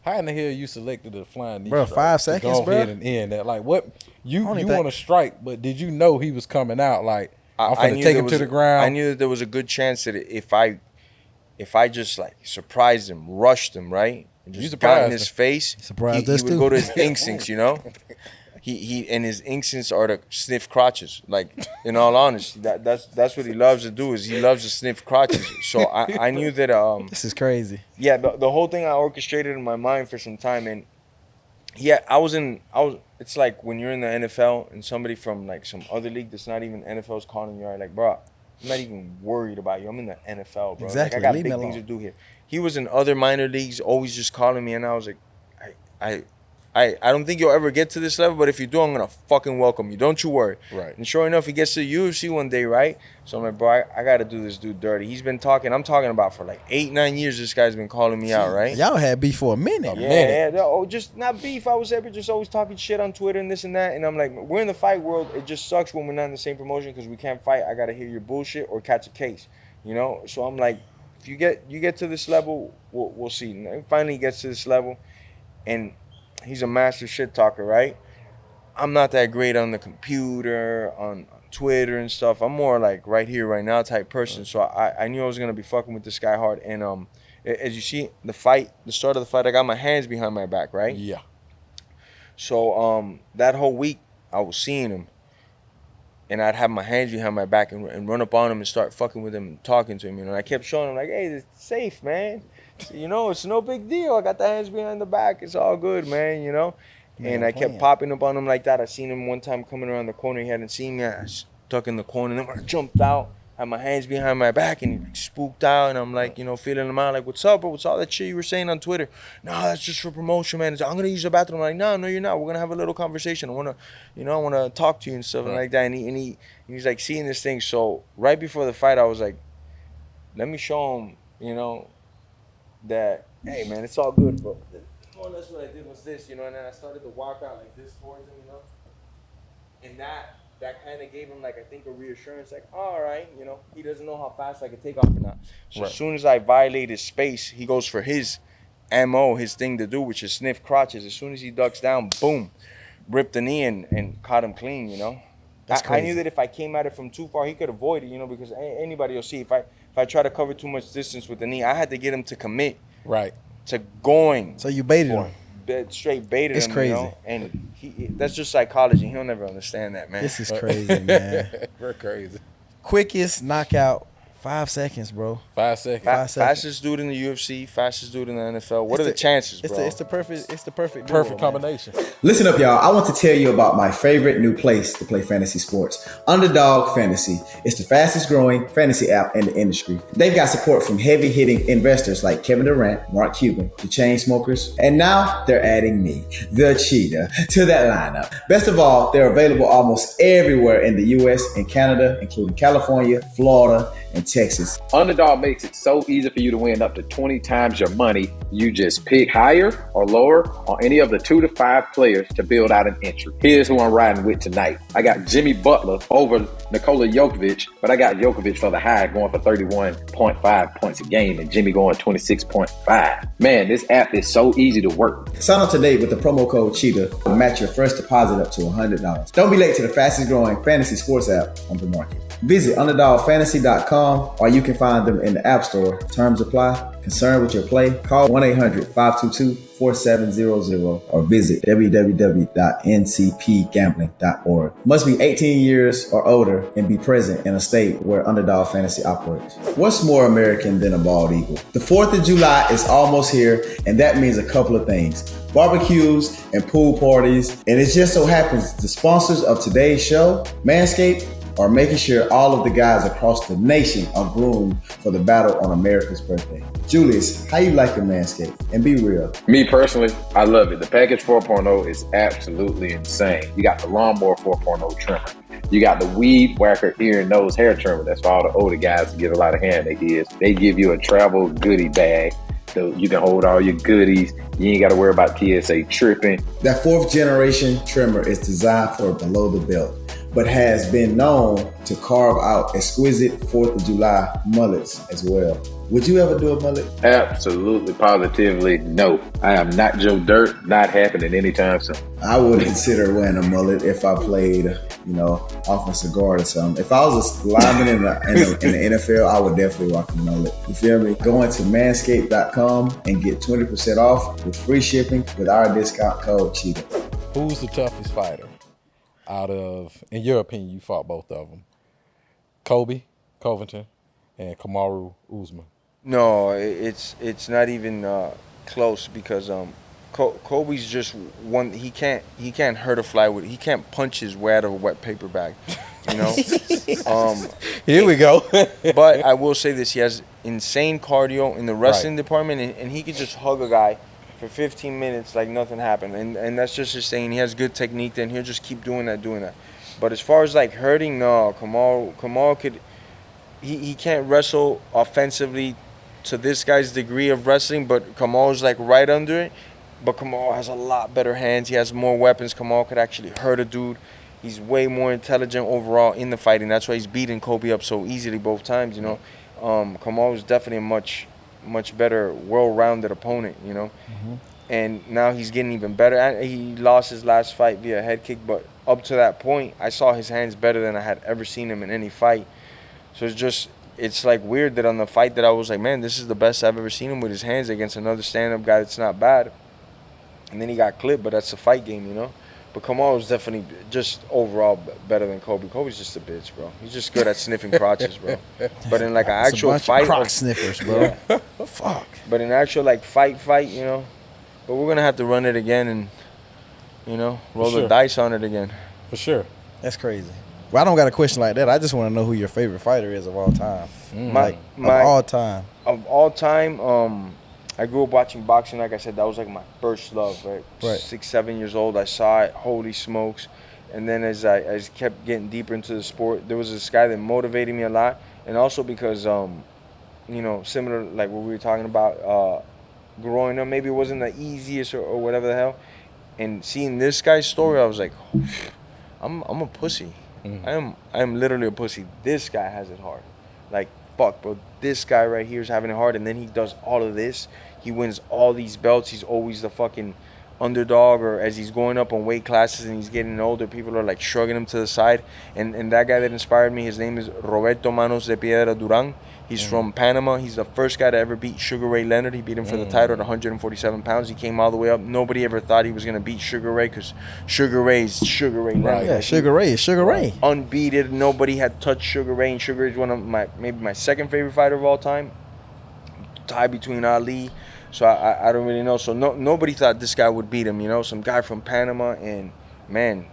How in the hell you selected the flying knee? Bro, 5 seconds, go ahead and end that. Like what you want to strike, but did you know he was coming out? Like I'm gonna take him to the ground. I knew that there was a good chance that if I just like surprised him, rushed him, right, and just got in his face, he would go to his instincts, you know. He and his instincts are to sniff crotches. Like, in all honesty, that's what he loves to do, is he loves to sniff crotches. So I knew that. This is crazy. Yeah, the whole thing I orchestrated in my mind for some time, and yeah, I was. It's like when you're in the NFL and somebody from like some other league that's not even NFL is calling you out, like, bro, I'm not even worried about you. I'm in the NFL, bro. Exactly. Like, I got big things to do here. He was in other minor leagues, always just calling me, and I was like, I don't think you'll ever get to this level, but if you do, I'm going to fucking welcome you. Don't you worry. Right. And sure enough, he gets to the UFC one day, right? So I'm like, bro, I got to do this dude dirty. He's been talking, I'm talking about for like 8-9 years, this guy's been calling me out, right? Y'all had beef for a minute. Yeah. Oh, just not beef. I was ever just always talking shit on Twitter and this and that. And I'm like, we're in the fight world. It just sucks when we're not in the same promotion because we can't fight. I got to hear your bullshit or catch a case, you know? So I'm like, if you get to this level, we'll see. And finally he gets to this level, and he's a master shit talker, right? I'm not that great on the computer, on Twitter and stuff. I'm more like right here, right now type person. So I knew I was gonna be fucking with this guy hard. And as you see, the start of the fight, I got my hands behind my back, right? Yeah. So that whole week, I was seeing him, and I'd have my hands behind my back and run up on him and start fucking with him and talking to him. You know, and I kept showing him like, hey, it's safe, man. You know, it's no big deal. I got the hands behind the back. It's all good, man, you know? And I kept popping up on him like that. I seen him one time coming around the corner. He hadn't seen me. I duck in the corner. And then when I jumped out, had my hands behind my back and he like, spooked out. And I'm like, you know, feeling him out. Like, what's up, bro? What's all that shit you were saying on Twitter? No, that's just for promotion, man. He's like, I'm going to use the bathroom. I'm like, no, you're not. We're going to have a little conversation. I want to talk to you and stuff like that. And he's like seeing this thing. So right before the fight, I was like, let me show him, you know, that, hey, man, it's all good, bro. More or less what I did was this, you know, and then I started to walk out like this towards him, you know. And that kind of gave him, like, I think a reassurance, like, all right, you know, he doesn't know how fast I could take off or not. So as soon as I violate his space, he goes for his MO, his thing to do, which is sniff crotches. As soon as he ducks down, boom, ripped the knee and caught him clean, you know. I knew that if I came at it from too far, he could avoid it, you know, because anybody will see if I try to cover too much distance with the knee, I had to get him to commit. Right. To going. So you baited him. Straight baited him. It's crazy. You know? And that's just psychology. He'll never understand that, man. This is crazy, man. We're crazy. Quickest knockout, 5 seconds, bro. 5 seconds. Fastest dude in the UFC, fastest dude in the NFL. What are the chances, bro? It's the perfect combination. Listen up, y'all. I want to tell you about my favorite new place to play fantasy sports, Underdog Fantasy. It's the fastest growing fantasy app in the industry. They've got support from heavy hitting investors like Kevin Durant, Mark Cuban, the Chainsmokers, and now they're adding me, the Cheetah, to that lineup. Best of all, they're available almost everywhere in the US and Canada, including California, Florida, and Texas. Underdog makes it so easy for you to win up to 20 times your money. You just pick higher or lower on any of the 2 to 5 players to build out an entry. Here's who I'm riding with tonight. I got Jimmy Butler over Nikola Jokic, but I got Jokic for the high, going for 31.5 points a game, and Jimmy going 26.5. Man, this app is so easy to work. Sign up today with the promo code Cheetah to match your first deposit up to $100. Don't be late to the fastest growing fantasy sports app on the market. Visit UnderdogFantasy.com, or you can find them in the App Store. Terms apply. Concerned with your play? Call 1-800-522-4700 or visit www.ncpgambling.org. Must be 18 years or older and be present in a state where Underdog Fantasy operates. What's more American than a bald eagle? The 4th of July is almost here, and that means a couple of things. Barbecues and pool parties. And it just so happens the sponsors of today's show, Manscaped, are making sure all of the guys across the nation are groomed for the battle on America's birthday. Julius, how you like your Manscaped? And be real. Me personally, I love it. The Package 4.0 is absolutely insane. You got the Lawnmower 4.0 trimmer. You got the Weed Whacker ear and nose hair trimmer. That's for all the older guys to get a lot of hair in their ears. They give you a travel goodie bag, so you can hold all your goodies. You ain't got to worry about TSA tripping. That 4th generation trimmer is designed for below the belt, but has been known to carve out exquisite 4th of July mullets as well. Would you ever do a mullet? Absolutely, positively, no. I am not Joe Dirt, not happening anytime soon. I would consider wearing a mullet if I played, offensive guard or something. If I was a lineman in the NFL, I would definitely rock a mullet. You feel me? Go into manscaped.com and get 20% off with free shipping with our discount code Cheetah. Who's the toughest fighter out of, in your opinion, you fought both of them? Colby Covington and Kamaru Usman. No, it's not even close because Colby's just one. He can't hurt a fly with. He can't punch his way out of a wet paper bag. You know. Here we go. But I will say this: he has insane cardio in the wrestling department, and he could just hug a guy for 15 minutes like nothing happened, and that's just his thing. He has good technique, then he'll just keep doing that. But as far as like hurting, no, Kamaru could. He can't wrestle offensively to this guy's degree of wrestling, but Kamaru's like right under it. But Kamaru has a lot better hands. He has more weapons. Kamaru could actually hurt a dude. He's way more intelligent overall in the fighting. That's why he's beating Colby up so easily both times, you know. Kamaru's definitely a much better, well-rounded opponent, you know. Mm-hmm. And now he's getting even better. He lost his last fight via head kick, but up to that point, I saw his hands better than I had ever seen him in any fight. So it's like weird that on the fight that I was like, man, this is the best I've ever seen him with his hands against another stand-up guy that's not bad. And then he got clipped, but that's a fight game, you know. But Kamaru was definitely just overall better than Colby. Colby's just a bitch, bro. He's just good at sniffing crotches, bro. But in like an actual fight, croc sniffers, bro. Yeah. Fuck. But in actual like fight, you know. But we're gonna have to run it again and, roll the dice on it again. For sure. That's crazy. Well, I don't got a question like that. I just want to know who your favorite fighter is of all time. Of all time. Of all time, I grew up watching boxing. Like I said, that was like my first love. Right. 6, 7 years old, I saw it. Holy smokes! And then as I kept getting deeper into the sport, there was this guy that motivated me a lot, and also because similar like what we were talking about, growing up, maybe it wasn't the easiest or whatever the hell, and seeing this guy's story, I was like, I'm a pussy. I am literally a pussy. This guy has it hard. Like, fuck, bro. This guy right here is having it hard, and then he does all of this. He wins all these belts. He's always the fucking underdog, or as he's going up on weight classes and he's getting older, people are like shrugging him to the side. And that guy that inspired me, his name is Roberto Manos de Piedra Duran. He's from Panama. He's the first guy to ever beat Sugar Ray Leonard. He beat him for the title at 147 pounds. He came all the way up. Nobody ever thought he was going to beat Sugar Ray because Sugar Ray is Sugar Ray Leonard. Right. Yeah, Sugar Ray is Sugar Ray. Unbeaten. Nobody had touched Sugar Ray. And Sugar Ray is one of my second favorite fighter of all time. Tie between Ali. So I don't really know. So nobody thought this guy would beat him, Some guy from Panama, and, man,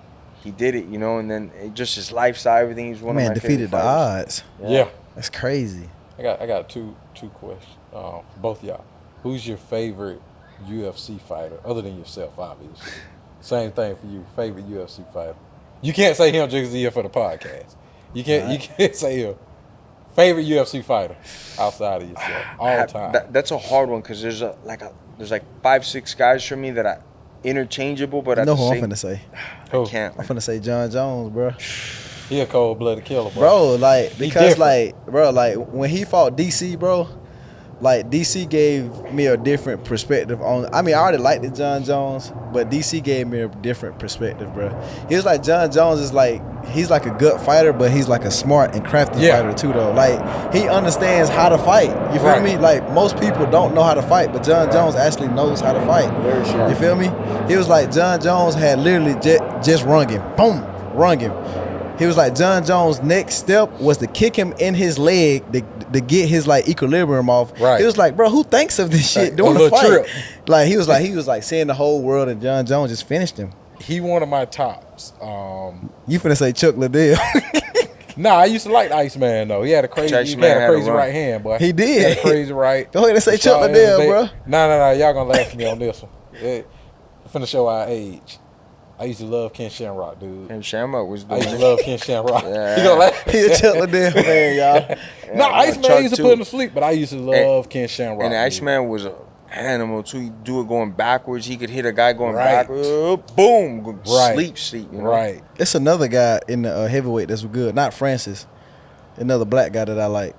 he did it, And then just his lifestyle, everything. He's one of my defeated favorite the fighters. odds. Yeah. That's crazy. I got two questions for both y'all. Who's your favorite UFC fighter, other than yourself, obviously? Same thing for you, favorite UFC fighter. You can't say him just because he's here for the podcast. You can't say him. Favorite UFC fighter outside of yourself, all time. That's a hard one because there's like 5, 6 guys for me that are interchangeable, but I know at the who same, I'm finna say. I can't. I'm finna say John Jones, bro. He a cold-blooded killer, bro. Like, because when he fought DC, bro, like, DC gave me a different perspective on. I mean, I already liked the John Jones, but DC gave me a different perspective, bro. He was like, John Jones is like, he's like a good fighter, but he's like a smart and crafty fighter too, though. Like, he understands how to fight. You feel me? Like, most people don't know how to fight, but John Jones actually knows how to fight. Very sure. You feel me? He was like, John Jones had literally just rung him. Boom, rung him. He was like, John Jones' next step was to kick him in his leg to get his like equilibrium off. Right. He was like, bro, who thinks of this shit during the fight? Trip. Like, he was like seeing the whole world, and John Jones just finished him. He one of my tops. You finna say Chuck Liddell? Nah, I used to like Iceman though. He had a crazy right hand, boy. He did. He had a crazy right. Go ahead and say Chuck Liddell, bro. Nah. Y'all gonna laugh at me on this one. I'm finna show our age. I used to love Ken Shamrock, dude. Ken Shamrock was doing I used to love Ken Shamrock. Yeah. You gonna laugh? He a Chuck Liddell man, y'all. No, Iceman used to put him to sleep, but I used to love Ken Shamrock. And Iceman was an animal too. He'd do it going backwards. He could hit a guy going backwards. Boom. Sleep. Right. It's another guy in the heavyweight that's good. Not Francis. Another black guy that I like.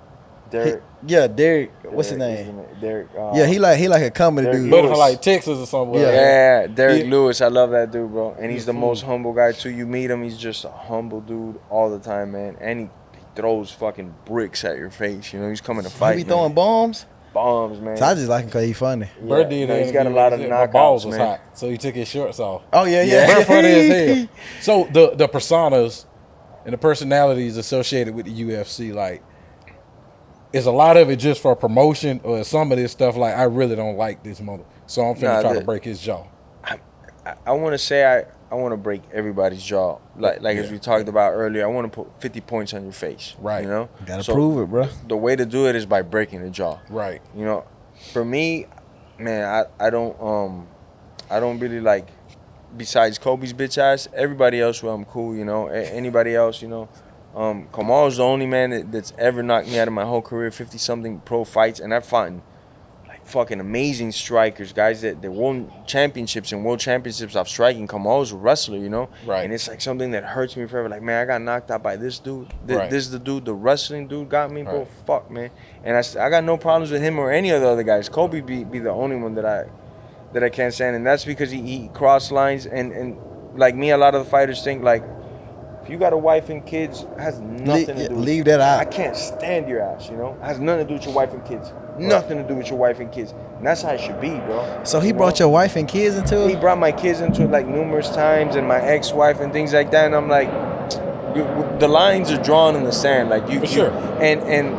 Derek. Derek. What's his name? Derek. He like a comedy Derek dude. But from like Texas or somewhere. Yeah, Derek Lewis. I love that dude, bro. And he's the most humble guy too. You meet him, he's just a humble dude all the time, man. And he throws fucking bricks at your face. He's coming to fight. He be throwing bombs. Bombs, man. So I just like him because he's funny. Yeah, he's got a lot of knockouts, my balls was man. hot, so he took his shorts off. Oh yeah. Bro, funny as hell. So the personas and the personalities associated with the UFC, like, is a lot of it just for promotion, or some of this stuff like, I really don't like this mother, so I'm finna try to break his jaw? I want to say I want to break everybody's jaw. Like as we talked about earlier, I want to put 50 points on your face. Right. Gotta prove it, bro. The way to do it is by breaking the jaw. Right. For me, man, I don't really like, besides Kobe's bitch ass, everybody else, I'm cool, anybody else, Kamaru's the only man that's ever knocked me out of my whole career, 50-something pro fights, and I've fought like fucking amazing strikers, guys that won championships and world championships off striking. Kamaru's a wrestler, Right. And it's like something that hurts me forever. Like, man, I got knocked out by this dude. Right. This is the dude, the wrestling dude got me, bro. Right. Fuck, man. And I got no problems with him or any of the other guys. Kobe be the only one that I can't stand, and that's because he crossed lines, and like me, a lot of the fighters think like, if you got a wife and kids, it has nothing to do with leave that out. I can't stand your ass, It has nothing to do with your wife and kids. Nothing to do with your wife and kids. And that's how it should be, bro. So he brought your wife and kids into it? He brought my kids into it like numerous times, and my ex-wife and things like that, and I'm like, the lines are drawn in the sand, like you. For sure. And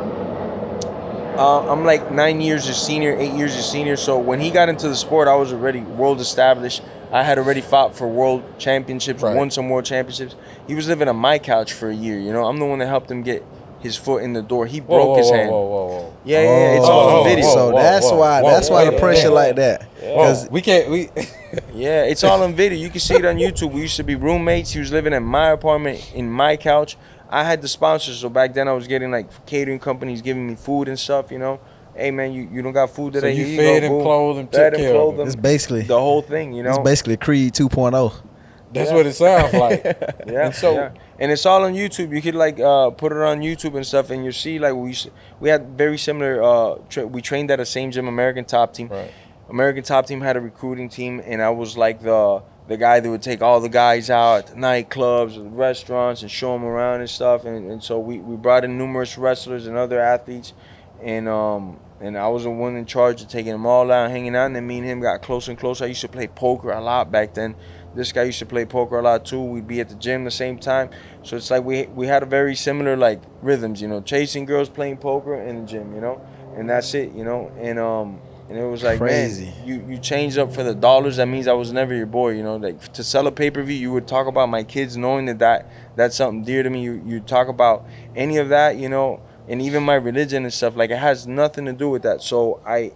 I'm like 9 years his senior, 8 years his senior. So when he got into the sport, I was already world established. I had already fought for world championships, won some world championships. He was living on my couch for a year. You know, I'm the one that helped him get his foot in the door. He broke his hand. Yeah, it's all on video. So that's why the pressure like that. Because we can't. Yeah, it's all on video. You can see it on YouTube. We used to be roommates. He was living in my apartment, in my couch. I had the sponsors, so back then I was getting like catering companies giving me food and stuff. You know, hey man, you don't got food today. So you fed him, clothed him, took care of him. It's basically the whole thing. You know, it's basically Creed 2.0. That's what it sounds like. And it's all on YouTube. You could like put it on YouTube and stuff, and you see like we had very similar. We trained at the same gym, American Top Team. Right. American Top Team had a recruiting team, and I was like the guy that would take all the guys out at the nightclubs, or the restaurants, and show them around and stuff. And so we brought in numerous wrestlers and other athletes, and I was the one in charge of taking them all out, hanging out. And then me and him got closer and closer. I used to play poker a lot back then. This guy used to play poker a lot too. We'd be at the gym the same time. So it's like we had a very similar like rhythms, you know, chasing girls, playing poker in the gym, you know, and that's it, you know. And it was like, crazy. Man, you changed up for the dollars. That means I was never your boy, you know. Like to sell a pay-per-view, you would talk about my kids, knowing that's something dear to me. You talk about any of that, you know, and even my religion and stuff. Like it has nothing to do with that. So I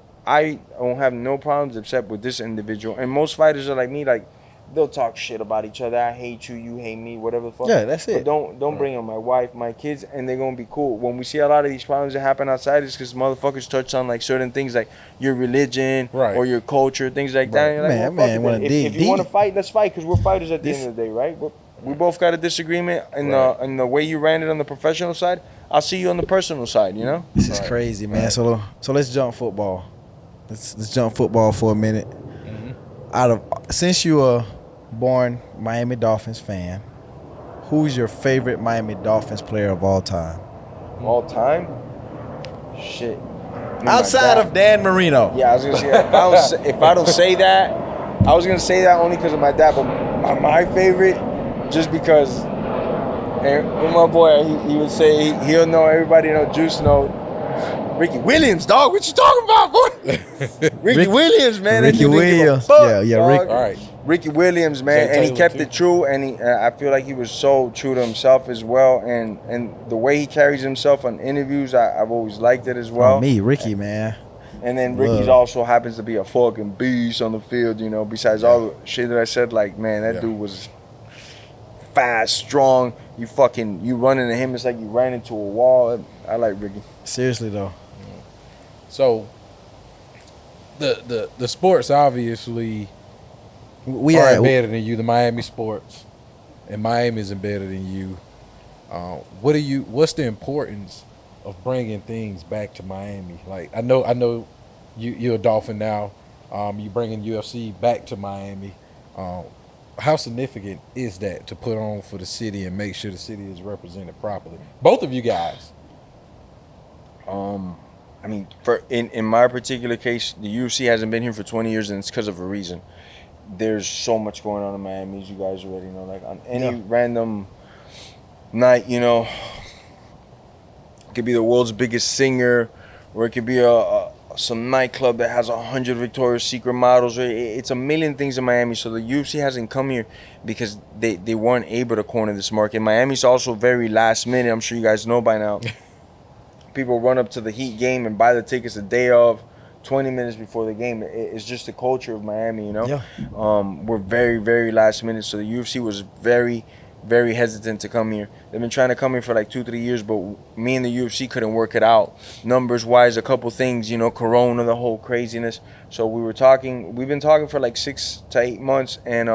don't have no problems except with this individual. And most fighters are like me, like they'll talk shit about each other. I hate you, you hate me, whatever the fuck. Yeah, that's it. But don't bring on my wife, my kids, and they're gonna be cool. When we see a lot of these problems that happen outside, it's because motherfuckers touch on like certain things, like your religion or your culture, things like that. And you're like, if you want to fight, let's fight, because we're fighters at the end of the day, right? We both got a disagreement in the way you ran it on the professional side. I'll see you on the personal side, you know. This is crazy, man. So let's jump football. Let's jump football for a minute. Since you are born Miami Dolphins fan, who's your favorite Miami Dolphins player of all time? All time? Shit. Outside of Dan Marino. Yeah, I was gonna say if I don't say that, I was gonna say that only because of my dad. But my favorite, just because, and my boy, he would say he'll know, everybody know, Juice know. Ricky Williams, dog. What you talking about, boy? Ricky Williams, man. Ricky Williams. Yeah, Rick. All right. Ricky Williams, man, and he kept it true, and I feel like he was so true to himself as well, and the way he carries himself on interviews, I've always liked it as well. Ricky, man. And then Ricky's also happens to be a fucking beast on the field, you know, besides all the shit that I said, like, man, that dude was fast, strong. You run into him, it's like you ran into a wall. I like Ricky. Seriously, though. So, the sports obviously are embedded in you. The Miami sports, and Miami is embedded in you. What's the importance of bringing things back to Miami? Like I know you're a Dolphin now. You bringing UFC back to Miami. How significant is that to put on for the city and make sure the city is represented properly? Both of you guys. I mean, in my particular case, the UFC hasn't been here for 20 years, and it's because of a reason. There's so much going on in Miami, as you guys already know. Like on any random night, you know, it could be the world's biggest singer, or it could be some nightclub that has 100 Victoria's Secret models. It's a million things in Miami. So the UFC hasn't come here because they weren't able to corner this market. Miami's also very last minute. I'm sure you guys know by now. People run up to the Heat game and buy the tickets the day of, 20 minutes before the game. It's just the culture of Miami, you know? Yeah. We're very, very last minute. So the UFC was very, very hesitant to come here. They've been trying to come here for like 2-3 years, but me and the UFC couldn't work it out. Numbers-wise, a couple things, you know, Corona, the whole craziness. So we've been talking for like 6 to 8 months and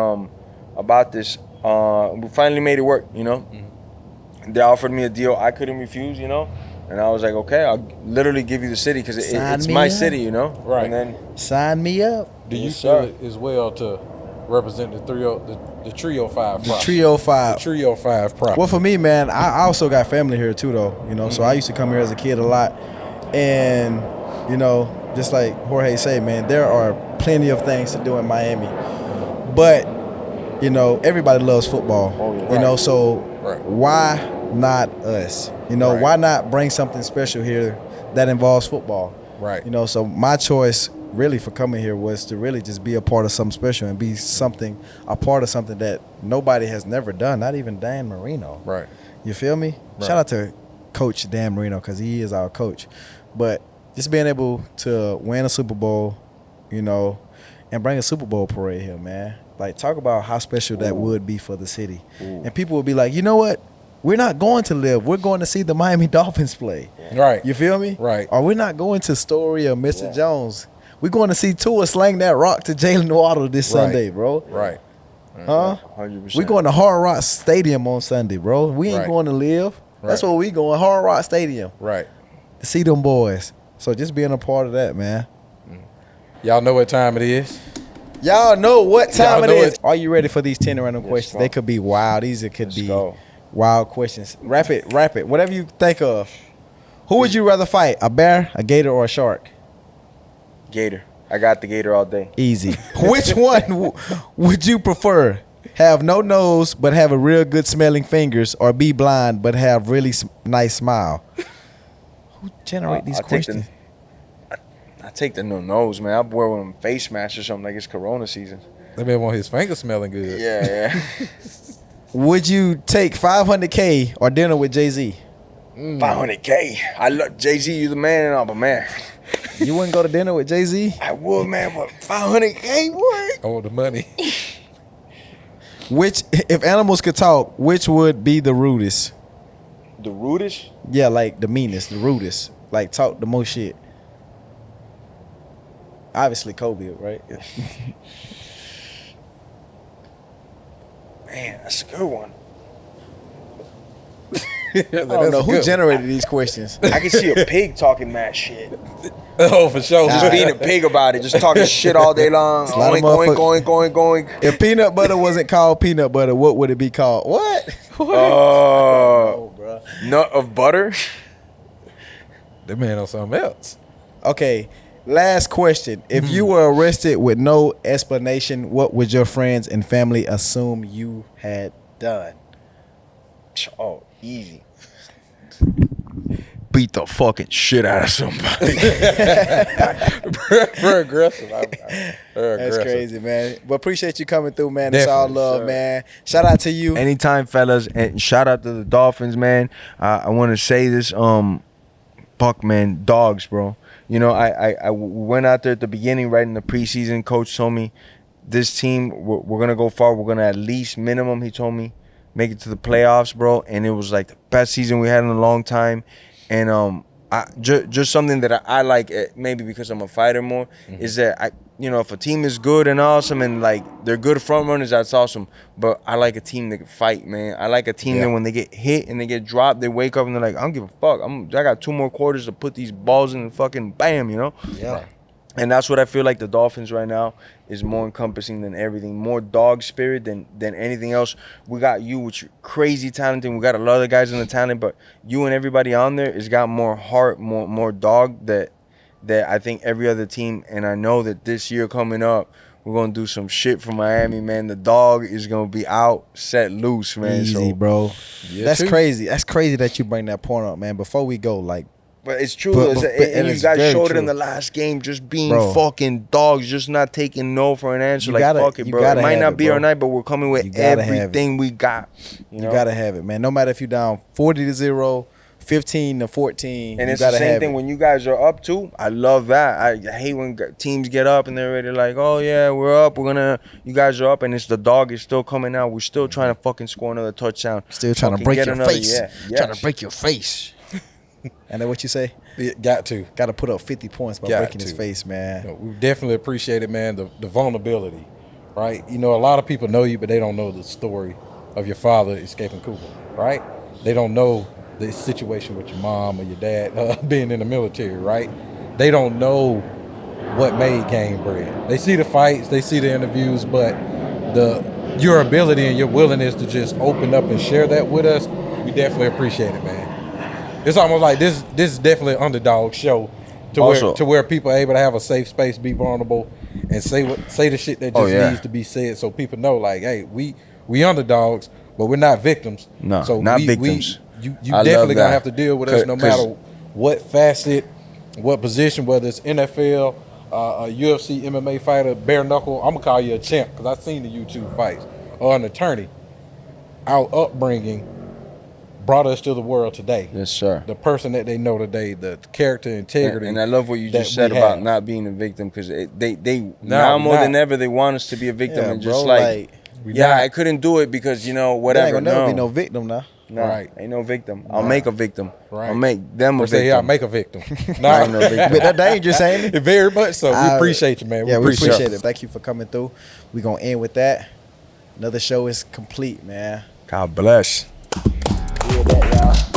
about this. We finally made it work, you know? Mm-hmm. They offered me a deal I couldn't refuse, you know? And I was like, okay, I'll literally give you the city because it's my city, you know? Right. And then sign me up. Do you feel it as well to represent the Trio 5 property? The Trio 5. The Trio 5 property. Well, for me, man, I also got family here too, though. You know, mm-hmm. So I used to come here as a kid a lot. And, you know, just like Jorge said, man, there are plenty of things to do in Miami. But, you know, everybody loves football. Oh, yeah. You know, so why not us? You know, why not bring something special here that involves football? Right. You know, so my choice really for coming here was to really just be a part of something special and be a part of something that nobody has never done, not even Dan Marino. Right. You feel me? Right. Shout out to Coach Dan Marino because he is our coach. But just being able to win a Super Bowl, you know, and bring a Super Bowl parade here, man. Like, talk about how special that would be for the city. And people would be like, you know what? We're not going to live. We're going to see the Miami Dolphins play. Right. You feel me? Right. Or we're not going to Story or Mr. Jones. We're going to see Tua slang that rock to Jalen Waddle this Sunday, bro. Right. Huh? 100%. We're going to Hard Rock Stadium on Sunday, bro. We ain't going to live. That's where we going, Hard Rock Stadium. Right. To see them boys. So just being a part of that, man. Y'all know what time it is. Y'all know what time it is. it. Are you ready for these 10 random questions? go. They could be wild. These could be go. wild questions. Wrap it. Whatever you think of. Who would you rather fight? A bear, a gator, or a shark? Gator. I got the gator all day. Easy. Which one would you prefer? Have no nose but have a real good smelling fingers, or be blind but have really nice smile? Who generate these questions? I take the no nose, man. I wear one of them face masks or something like it's Corona season. That man want his fingers smelling good. Yeah. Would you take $500K or dinner with Jay-Z? 500K. I love Jay-Z. You the man and all, but man, You wouldn't go to dinner with Jay-Z? I would, man. But 500K, boy. I want the money. Which, if animals could talk, which would be the rudest? The rudest? Yeah, like the meanest, the rudest. Like, talk the most shit. Obviously, Kobe, right? Man, that's a good one. I don't know who generated these questions. I can see a pig talking mad shit. Oh, for sure. Just being a pig about it. Just talking shit all day long. a lot of Going. If peanut butter wasn't called peanut butter, what would it be called? What? Bro. Nut of butter? That man on something else. Okay, last question. If you were arrested with no explanation, what would your friends and family assume you had done? Oh, easy. Beat the fucking shit out of somebody. Very aggressive. That's crazy, man. But appreciate you coming through, man. It's all love, man. Shout out to you. Anytime, fellas, and shout out to the Dolphins, man. I want to say this, fuck, man, dogs, bro. You know, I went out there at the beginning, right in the preseason. Coach told me, this team, we're gonna go far. We're gonna at least minimum, he told me, make it to the playoffs, bro. And it was like the best season we had in a long time. And just something that I like, maybe because I'm a fighter more, is that if a team is good and awesome and like they're good front runners, that's awesome. But I like a team that can fight, man. I like a team that when they get hit and they get dropped, they wake up and they're like, I don't give a fuck. I got 2 more quarters to put these balls in and fucking bam, you know? Yeah. And that's what I feel like the Dolphins right now is more encompassing than everything. More dog spirit than anything else. We got you, which you're crazy talented. We got a lot of guys in the talent, but you and everybody on there has got more heart, more dog that I think every other team. And I know that this year coming up, we're going to do some shit for Miami, man. The dog is going to be out, set loose, man. Easy, bro. Yeah, that's crazy. That's crazy that you bring that point up, man. Before we go, like, but it's true. And you guys showed it in the last game, just being fucking dogs, just not taking no for an answer. Fuck it, bro. It might not be our night, but we're coming with everything we got. You gotta have it, man. No matter if you're down 40-0, 15-14. And it's the same thing when you guys are up too. I love that. I hate when teams get up and they're ready like, oh yeah, we're up. You guys are up, and it's the dog is still coming out. We're still trying to fucking score another touchdown. Still trying to break your face. Trying to break your face. And then what you say? Got to put up 50 points by breaking his face, man. We definitely appreciate it, man. The vulnerability, right? A lot of people know you, but they don't know the story of your father escaping Cuba, right? They don't know the situation with your mom or your dad being in the military, right? They don't know what made Game Bread. They see the fights, they see the interviews, but your ability and your willingness to just open up and share that with us, we definitely appreciate it, man. It's almost like this is definitely an underdog show to where people are able to have a safe space, be vulnerable, and say the shit that just needs to be said, so people know, like, hey, we underdogs, but we're not victims. No, so not victims. You definitely gonna have to deal with us no matter what facet, what position, whether it's NFL a UFC MMA fighter, bare knuckle. I'm gonna call you a champ because I've seen the YouTube fights. Or an attorney. Our upbringing brought us to the world today. Yes, sir. The person that they know today, the character, integrity. And I love what you just said about not being a victim, because they now more than ever they want us to be a victim, and just I couldn't do it because whatever. Ain't gonna never be no victim now. No, right. Ain't no victim. I'll make a victim. Right. I'll make them a victim. Yeah, I'll make a victim. No, ain't no victim. But that's dangerous, ain't it? Very much so. We appreciate you, man. We appreciate it. Thank you for coming through. We're gonna end with that. Another show is complete, man. God bless. Yeah, that, y'all.